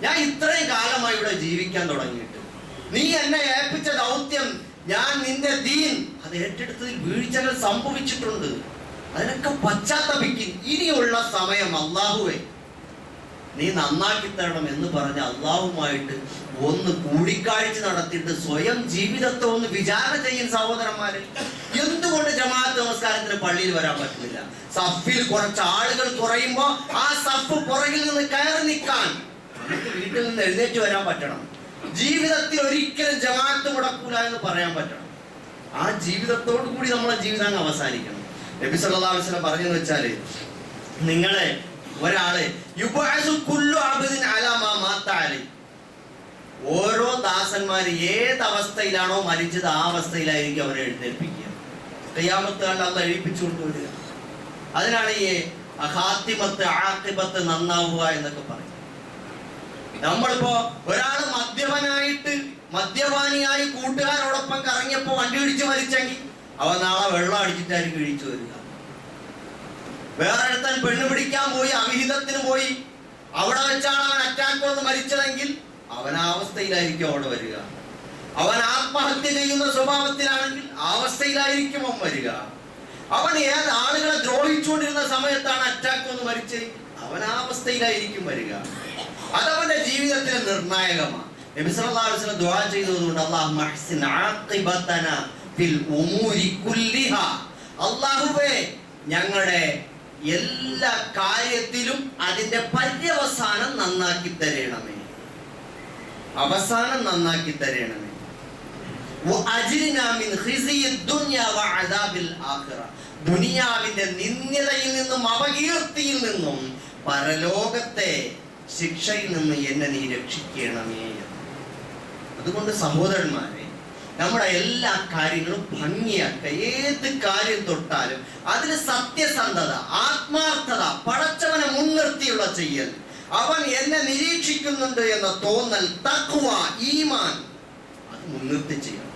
ഞാൻ ഇത്രയും കാലമായി ഇവിടെ ജീവിക്കാൻ തുടങ്ങിയിട്ട്, നീ എന്നെ ഏൽപ്പിച്ച ദൗത്യം, ഞാൻ നിന്റെ ദീൻ അത് ഏറ്റെടുത്തതിൽ വീഴ്ചകൾ സംഭവിച്ചിട്ടുണ്ട്, അതിനൊക്കെ പശ്ചാത്തപിക്കും. ഇനിയുള്ള സമയം അള്ളാഹുവേ നീ നന്നാക്കി തരണം എന്ന് പറഞ്ഞ് അള്ളാഹുമായിട്ട് ഒന്ന് കൂടിക്കാഴ്ച നടത്തിയിട്ട് സ്വയം ജീവിതത്തെ ഒന്ന് വിചാരണ ചെയ്യുന്ന സഹോദരന്മാരെ. എന്തുകൊണ്ട് ജമാഅത്ത് നമസ്കാരത്തിന് പള്ളിയിൽ വരാൻ പറ്റുന്നില്ല? സഫിൽ കുറച്ച് ആളുകൾ കുറയുമ്പോ ആ സഫ് പുറകിൽ നിന്ന് കയറി നിൽക്കാൻ നമുക്ക് വീട്ടിൽ നിന്ന് എഴുന്നേറ്റ് വരാൻ പറ്റണം. ജീവിതത്തിൽ ഒരിക്കലും ജമാഅത്ത് മുടക്കൂല എന്ന് പറയാൻ പറ്റണം. ആ ജീവിതത്തോടു കൂടി നമ്മളെ ജീവിതം അവസാനിക്കണം. നബി സല്ലല്ലാഹു അലൈഹി വസല്ലം പറഞ്ഞെന്ന് വെച്ചാല്, നിങ്ങളെ ഒരാള് ഓരോ ദാസന്മാര് ഏത് അവസ്ഥയിലാണോ മരിച്ചത് ആ അവസ്ഥയിലായിരിക്കും അവരെ എഴുന്നേൽപ്പിക്കുക. ഖിയാമത്ത് കണ്ട് അള്ളാഹ് എഴുപ്പിച്ചു കൊണ്ടുവരിക. അതിനാണ് ഈ ഖാത്തിമത്ത് ആഖിബത്ത് നന്നാവുക എന്നൊക്കെ പറയും. നമ്മളിപ്പോ ഒരാള് മദ്യപാനിയായി കൂട്ടുകാരോടൊപ്പം കറങ്ങിയപ്പോ വണ്ടി ഇടിച്ച് മരിച്ചെങ്കിൽ അവൻ നാളെ വെള്ളം അടിച്ചിട്ടായിരിക്കും ഇടിച്ചു വരിക. വേറെ അടുത്താൻ പെണ്ണ് പിടിക്കാൻ പോയി, അവിഹിതത്തിന് പോയി, അവിടെ വെച്ചാണ് അവൻ അറ്റാക്ക് വന്ന് മരിച്ചതെങ്കിൽ അവൻ ആ അവസ്ഥയിലായിരിക്കും അവിടെ വരിക. അവൻ ആത്മഹത്യ ചെയ്യുന്ന സ്വഭാവത്തിലാണെങ്കിൽ ആ അവസ്ഥയിലായിരിക്കും അവൻ വരിക. അവൻ ഏത് ആളുകളെ ദ്രോഹിച്ചുകൊണ്ടിരുന്ന സമയത്താണ് അറ്റാക്ക് വന്ന് മരിച്ചെങ്കിൽ അവൻ ആ അവസ്ഥയിലായിരിക്കും വരിക. അതവന്റെ ജീവിതത്തിലെ നിർണായകമാണ്. നബി സല്ലല്ലാഹു അലൈഹി വസല്ലം ദുആ ചെയ്തതുകൊണ്ട്, അല്ലാഹുമ്മ അഹ്സിൻ ആഖിബതനാ ഫിൽ ഉമൂരി കുല്ലിഹാ, അല്ലാഹുവേ ഞങ്ങളുടെ എല്ലാ കാര്യത്തിലും അതിന്റെ പര്യവസാനം നന്നാക്കി തരണമേ, അവസാനം നന്നാക്കി തരണമേ. വഅജ്രിനാ മിൻ ഖിസിയി ദുനിയ വഅദാബിൽ ആഖിറ, ദുനിയാവിന്റെ നിന്ദ്യതയിൽ നിന്നും അപകീർത്തിയിൽ നിന്നും പരലോകത്തെ ശിക്ഷയിൽ നിന്ന് എന്നെ നീ രക്ഷിക്കണമേ. അതുകൊണ്ട് സഹോദരന്മാരെ, നമ്മുടെ എല്ലാ കാര്യങ്ങളും ഭംഗിയാക്കുക. ഏത് കാര്യം തൊട്ടാലും അതിന് സത്യസന്ധത, ആത്മാർത്ഥത, പടച്ചവനെ മുൻനിർത്തിയുള്ള ചെയ്യൽ, അവൻ എന്നെ നിരീക്ഷിക്കുന്നുണ്ട് എന്ന തോന്നൽ, തഖ്വ, ഈമാൻ, അത് മുൻനിർത്തി ചെയ്യണം.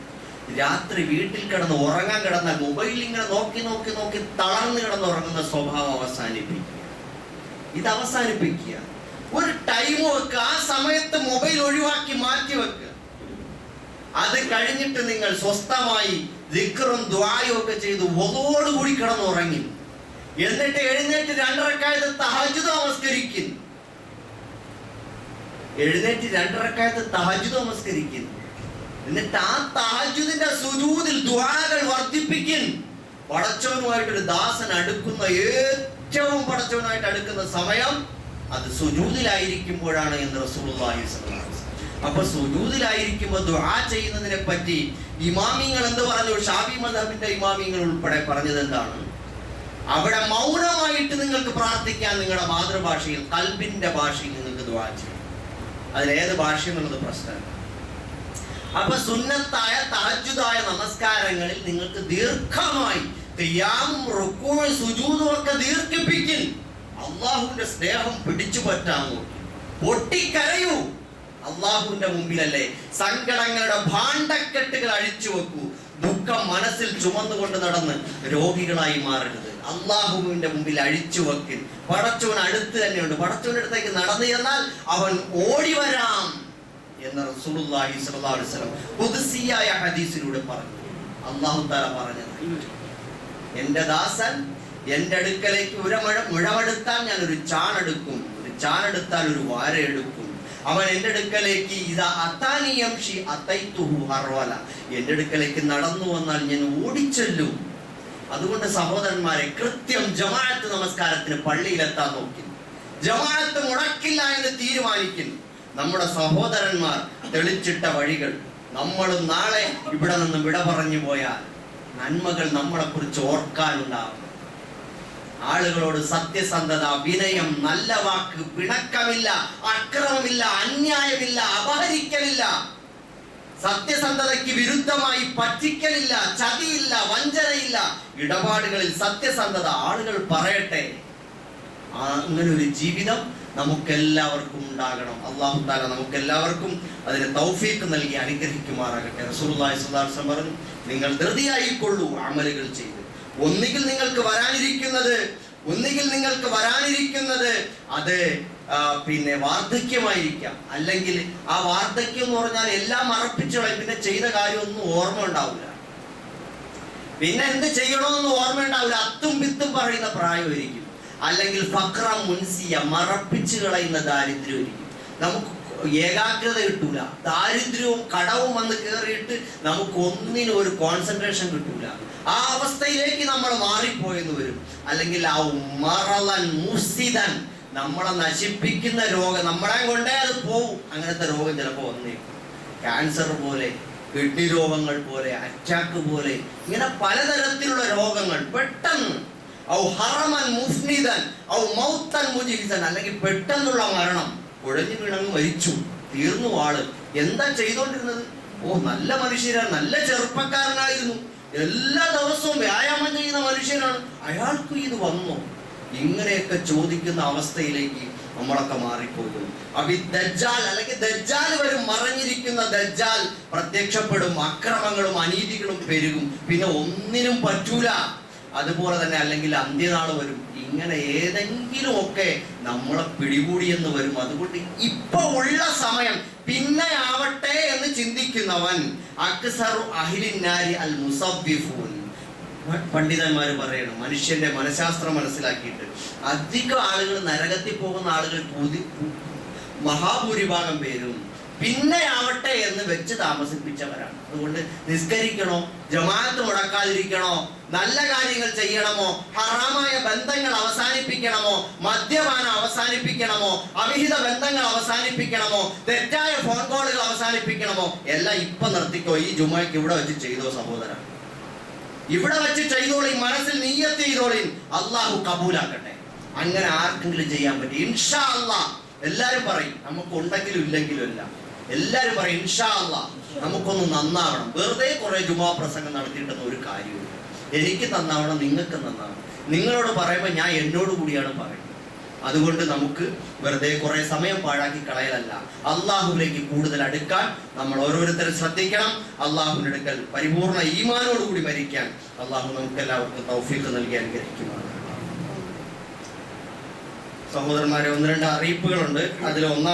രാത്രി വീട്ടിൽ കിടന്ന് ഉറങ്ങാൻ കിടന്നാൽ മൊബൈലിൽ ഇങ്ങനെ നോക്കി തളർന്ന് കിടന്ന് ഉറങ്ങുന്ന സ്വഭാവം അവസാനിപ്പിക്കുക. ഇത് അവസാനിപ്പിക്കുക. ഒരു ടൈം വെക്കുക. ആ സമയത്ത് മൊബൈൽ ഒഴിവാക്കി മാറ്റി വെക്കുക. അത് കഴിഞ്ഞിട്ട് നിങ്ങൾ സ്വസ്ഥമായി ദിക്റും ദുആയും ഒക്കെ ചെയ്ത് വദുവോടുകൂടി കിടന്നുറങ്ങി. എന്നിട്ട് എഴുന്നേറ്റ് 2 റക്അത്ത് തഹജ്ജുദ് നമസ്കരിക്കുന്നു. എന്നിട്ട് ആ തഹജ്ജുദിന്റെ സുജൂദിൽ ദുആകൾ വർദ്ധിപ്പിക്കും. പടച്ചവനുമായിട്ടൊരു ദാസൻ അടുക്കുന്ന ഏറ്റവും പടച്ചവനുമായിട്ട് അടുക്കുന്ന സമയം അത് സുജൂദിലായിരിക്കുമ്പോഴാണ് എന്ന് റസൂലുള്ളാഹി സ്വല്ലല്ലാഹു അലൈഹി വസല്ലം. അപ്പൊ സുജൂദിലായിരിക്കുമ്പോൾ ദുആ ചെയ്യുന്നതിനെ പറ്റി ഇമാമിങ്ങൾ എന്ത് പറഞ്ഞു? ഷാഫി മദ്ഹബിന്റെ ഇമാമിങ്ങൾ ഉൾപ്പെടെ പറഞ്ഞത് എന്താണ്? അവിടെ മൗനമായിട്ട് നിങ്ങൾക്ക് പ്രാർത്ഥിക്കാൻ, നിങ്ങളുടെ മാതൃഭാഷയിൽ ഖൽബിന്റെ ഭാഷയിൽ നിങ്ങൾക്ക് ദുആ ചെയ്യാം. അതിലേത് ഭാഷ എന്നുള്ളത് പ്രശ്നമാണ്. അപ്പൊ സുന്നത്തായ തഹജ്ജുദായ നമസ്കാരങ്ങളിൽ നിങ്ങൾക്ക് ദീർഘമായി ഖിയാമും റുകൂഉം സുജൂദും ഒക്കെ ദീർഘിപ്പിക്കും. അള്ളാഹുവിന്റെ സ്നേഹം പിടിച്ചു പറ്റാമോ? പൊട്ടിക്കരയൂ. അള്ളാഹുവിന്റെ മുമ്പിലല്ലേ? സങ്കടങ്ങളുടെ ഭാണ്ഡക്കെട്ടുകൾ അഴിച്ചു വെക്കൂ. ദുഃഖം മനസ്സിൽ ചുമന്നുകൊണ്ട് നടന്ന് രോഗികളായി മാറരുത്. അള്ളാഹുവിന്റെ മുമ്പിൽ അഴിച്ചു വെക്കിൻ. പടച്ചവൻ അടുത്ത് തന്നെയുണ്ട്. പടച്ചവന്റെ അടുത്തേക്ക് നടന്നു ചെന്നാൽ അവൻ ഓടി വരാം എന്ന് റസൂലുള്ളാഹി സ്വല്ലല്ലാഹു അലൈഹി വസല്ലം ഖുദ്സിയായ ഹദീസിലൂടെ പറഞ്ഞു. അല്ലാഹു തആല പറഞ്ഞത്, എന്റെ ദാസൻ എന്റെ അടുക്കലേക്ക് മുഴമെടുത്താൽ ഞാൻ ഒരു ചാണെടുക്കും, ഒരു ചാണെടുത്താൽ ഒരു വാര എടുക്കും. അവൻ എന്റെ അടുക്കലേക്ക് എന്റെ അടുക്കലേക്ക് നടന്നു വന്നാൽ ഞാൻ ഓടിച്ചെല്ലും. അതുകൊണ്ട് സഹോദരന്മാരെ, കൃത്യം ജമാഅത്ത് നമസ്കാരത്തിന് പള്ളിയിലെത്താൻ നോക്കി. ജമാഅത്ത് മുടക്കില്ല എന്ന് തീരുമാനിക്കുന്നു. നമ്മുടെ സഹോദരന്മാർ തെളിച്ചിട്ട വഴികൾ നമ്മളും നാളെ ഇവിടെ നിന്ന് വിട പറഞ്ഞു പോയാൽ നന്മകൾ നമ്മളെ കുറിച്ച് ഓർക്കാനുണ്ടാവും. ആളുകളോട് സത്യസന്ധത, വിനയം, നല്ല വാക്ക്, പിണക്കമില്ല, അക്രമമില്ല, അന്യായമില്ല, അപഹരിക്കലില്ല, സത്യസന്ധതയ്ക്ക് വിരുദ്ധമായി പറ്റിക്കലില്ല, ചതിയില്ല, വഞ്ചനയില്ല, ഇടപാടുകളിൽ സത്യസന്ധത. ആളുകൾ പറയട്ടെ, അങ്ങനെ ഒരു ജീവിതം നമുക്കെല്ലാവർക്കും ഉണ്ടാകണം. അല്ലാഹു തആല നമുക്കെല്ലാവർക്കും അതിന് തൗഫീഖ് നൽകി അനുഗ്രഹിക്കുമാറാകട്ടെ. റസൂലുള്ളാഹി സ്വല്ലല്ലാഹു അലൈഹി വസല്ലം പറഞ്ഞു, നിങ്ങൾ ധൃതിയായിക്കൊള്ളൂ അമലുകൾ ചെയ്ത്. ഒന്നുകിൽ നിങ്ങൾക്ക് വരാനിരിക്കുന്നത് അത് പിന്നെ വാർദ്ധക്യമായിരിക്കാം. അല്ലെങ്കിൽ ആ വാർദ്ധക്യം എന്ന് പറഞ്ഞാൽ എല്ലാം മറപ്പിച്ചു കളയും. പിന്നെ ചെയ്ത കാര്യമൊന്നും ഓർമ്മ ഉണ്ടാവില്ല. പിന്നെ എന്ത് ചെയ്യണമെന്ന് ഓർമ്മ ഉണ്ടാവില്ല. അത്തും പിത്തും പറയുന്ന പ്രായമായിരിക്കും. അല്ലെങ്കിൽ ഫഖ്റ മുൻസിയ, മറപ്പിച്ചു കളയുന്ന ദാരിദ്ര്യമായിരിക്കും. നമുക്ക് ഏകാഗ്രത കിട്ടൂല. ദാരിദ്ര്യവും കടവും വന്ന് കയറിയിട്ട് നമുക്ക് ഒന്നിനും ഒരു കോൺസെൻട്രേഷൻ കിട്ടൂല. ആ അവസ്ഥയിലേക്ക് നമ്മൾ മാറിപ്പോയെന്ന് വരും. അല്ലെങ്കിൽ ആ മറളൻ മുഫ്സിദൻ, നമ്മളെ നശിപ്പിക്കുന്ന രോഗം, നമ്മളെ കൊണ്ടേ അത് പോവും. അങ്ങനത്തെ രോഗം ചിലപ്പോൾ വന്നേക്കും. ക്യാൻസർ പോലെ, കിഡ്നി രോഗങ്ങൾ പോലെ, അറ്റാക്ക് പോലെ, ഇങ്ങനെ പലതരത്തിലുള്ള രോഗങ്ങൾ പെട്ടെന്ന്, ഔ ഹറമൻ മുഫ്നിദൻ ഔ മൗതൻ മുജിഹിസൻ, അല്ലെങ്കിൽ പെട്ടെന്നുള്ള മരണം, കുഴഞ്ഞു വീണങ്ങ് മരിച്ചു, തീർന്നു ആള്. എന്താ ചെയ്തോണ്ടിരുന്നത്? നല്ല മനുഷ്യരാണ്, നല്ല ചെറുപ്പക്കാരനായിരുന്നു, എല്ലാ ദിവസവും വ്യായാമം ചെയ്യുന്ന മനുഷ്യനാണ്, അയാൾക്ക് ഇത് വന്നോ? ഇങ്ങനെയൊക്കെ ചോദിക്കുന്ന അവസ്ഥയിലേക്ക് നമ്മളൊക്കെ മാറിപ്പോകും. അപ്പൊ ഈ ദജ്ജാൽ, അല്ലെങ്കിൽ ദജ്ജാൽ വരും, മറഞ്ഞിരിക്കുന്ന ദജ്ജാൽ പ്രത്യക്ഷപ്പെടും. അക്രമങ്ങളും അനീതികളും പെരുകും. പിന്നെ ഒന്നിനും പറ്റൂല. അതുപോലെ തന്നെ അല്ലെങ്കിൽ അന്ത്യനാള് വരും. ഇങ്ങനെ ഏതെങ്കിലും ഒക്കെ നമ്മളെ പിടികൂടിയെന്ന് വരും. അതുകൊണ്ട് ഇപ്പൊ ഉള്ള സമയം പിന്നെ ആവട്ടെ എന്ന് ചിന്തിക്കുന്നവൻ അക്സറു അഹ്ലിൻ നാരി അൽ മുസവ്വിഫൂൻ. പണ്ഡിതന്മാര് പറയണം, മനുഷ്യന്റെ മനഃശാസ്ത്രം മനസ്സിലാക്കിയിട്ട് അധികം ആളുകൾ നരകത്തിൽ പോകുന്ന ആളുകൾ മഹാഭൂരിഭാഗം പേരും പിന്നെ ആവട്ടെ എന്ന് വെച്ച് താമസിപ്പിച്ചവരാണ്. അതുകൊണ്ട് നിസ്കരിക്കണോ, ജമാഅത്ത് മുടക്കാതിരിക്കണോ, നല്ല കാര്യങ്ങൾ ചെയ്യണമോ, ഹറാമായ ബന്ധങ്ങൾ അവസാനിപ്പിക്കണമോ, മദ്യപാനം അവസാനിപ്പിക്കണമോ, അവിഹിത ബന്ധങ്ങൾ അവസാനിപ്പിക്കണമോ, തെറ്റായ ഫോൺ കോളുകൾ അവസാനിപ്പിക്കണമോ, എല്ലാം ഇപ്പൊ നിർത്തിക്കോ. ഈ ജുമയ്ക്ക് ഇവിടെ വെച്ച് ചെയ്തോ സഹോദരൻ, ഇവിടെ വെച്ച് ചെയ്തോളി, മനസ്സിൽ നിയ്യത്ത് ചെയ്തോളി. അള്ളാഹു കബൂലാക്കട്ടെ. അങ്ങനെ ആർക്കെങ്കിലും ചെയ്യാൻ പറ്റും ഇൻഷാ അല്ലാഹ്. എല്ലാരും പറയും, നമുക്ക് ഉണ്ടെങ്കിലും ഇല്ലെങ്കിലും എല്ലാം എല്ലാരും പറയും ഇൻഷാ അല്ലാഹ് നമുക്കൊന്ന് നന്നാവണം. വെറുതെ കുറെ ജുമാ പ്രസംഗം നടത്തിയിട്ടൊന്നും ഒരു കാര്യമില്ല. എനിക്ക് നന്നാവണം, നിങ്ങൾക്ക് നന്നാവണം. നിങ്ങളോട് പറയുമ്പോൾ ഞാൻ എന്നോട് കൂടിയാണ് പറയുന്നത്. അതുകൊണ്ട് നമുക്ക് വെറുതെ കുറെ സമയം പാഴാക്കി കളയലല്ല, അള്ളാഹുവിലേക്ക് കൂടുതൽ അടുക്കാൻ നമ്മൾ ഓരോരുത്തരും ശ്രദ്ധിക്കണം. അള്ളാഹുവിന്റെ അടുക്കൽ പരിപൂർണ ഈമാനോടുകൂടി മരിക്കാൻ അള്ളാഹു നമുക്ക് എല്ലാവർക്കും തൗഫീഖ് നൽകി അനുഗ്രഹിക്കുമാണ്. സഹോദരന്മാരെ, 1-2 അറിയിപ്പുകളുണ്ട്. അതിൽ ഒന്നാം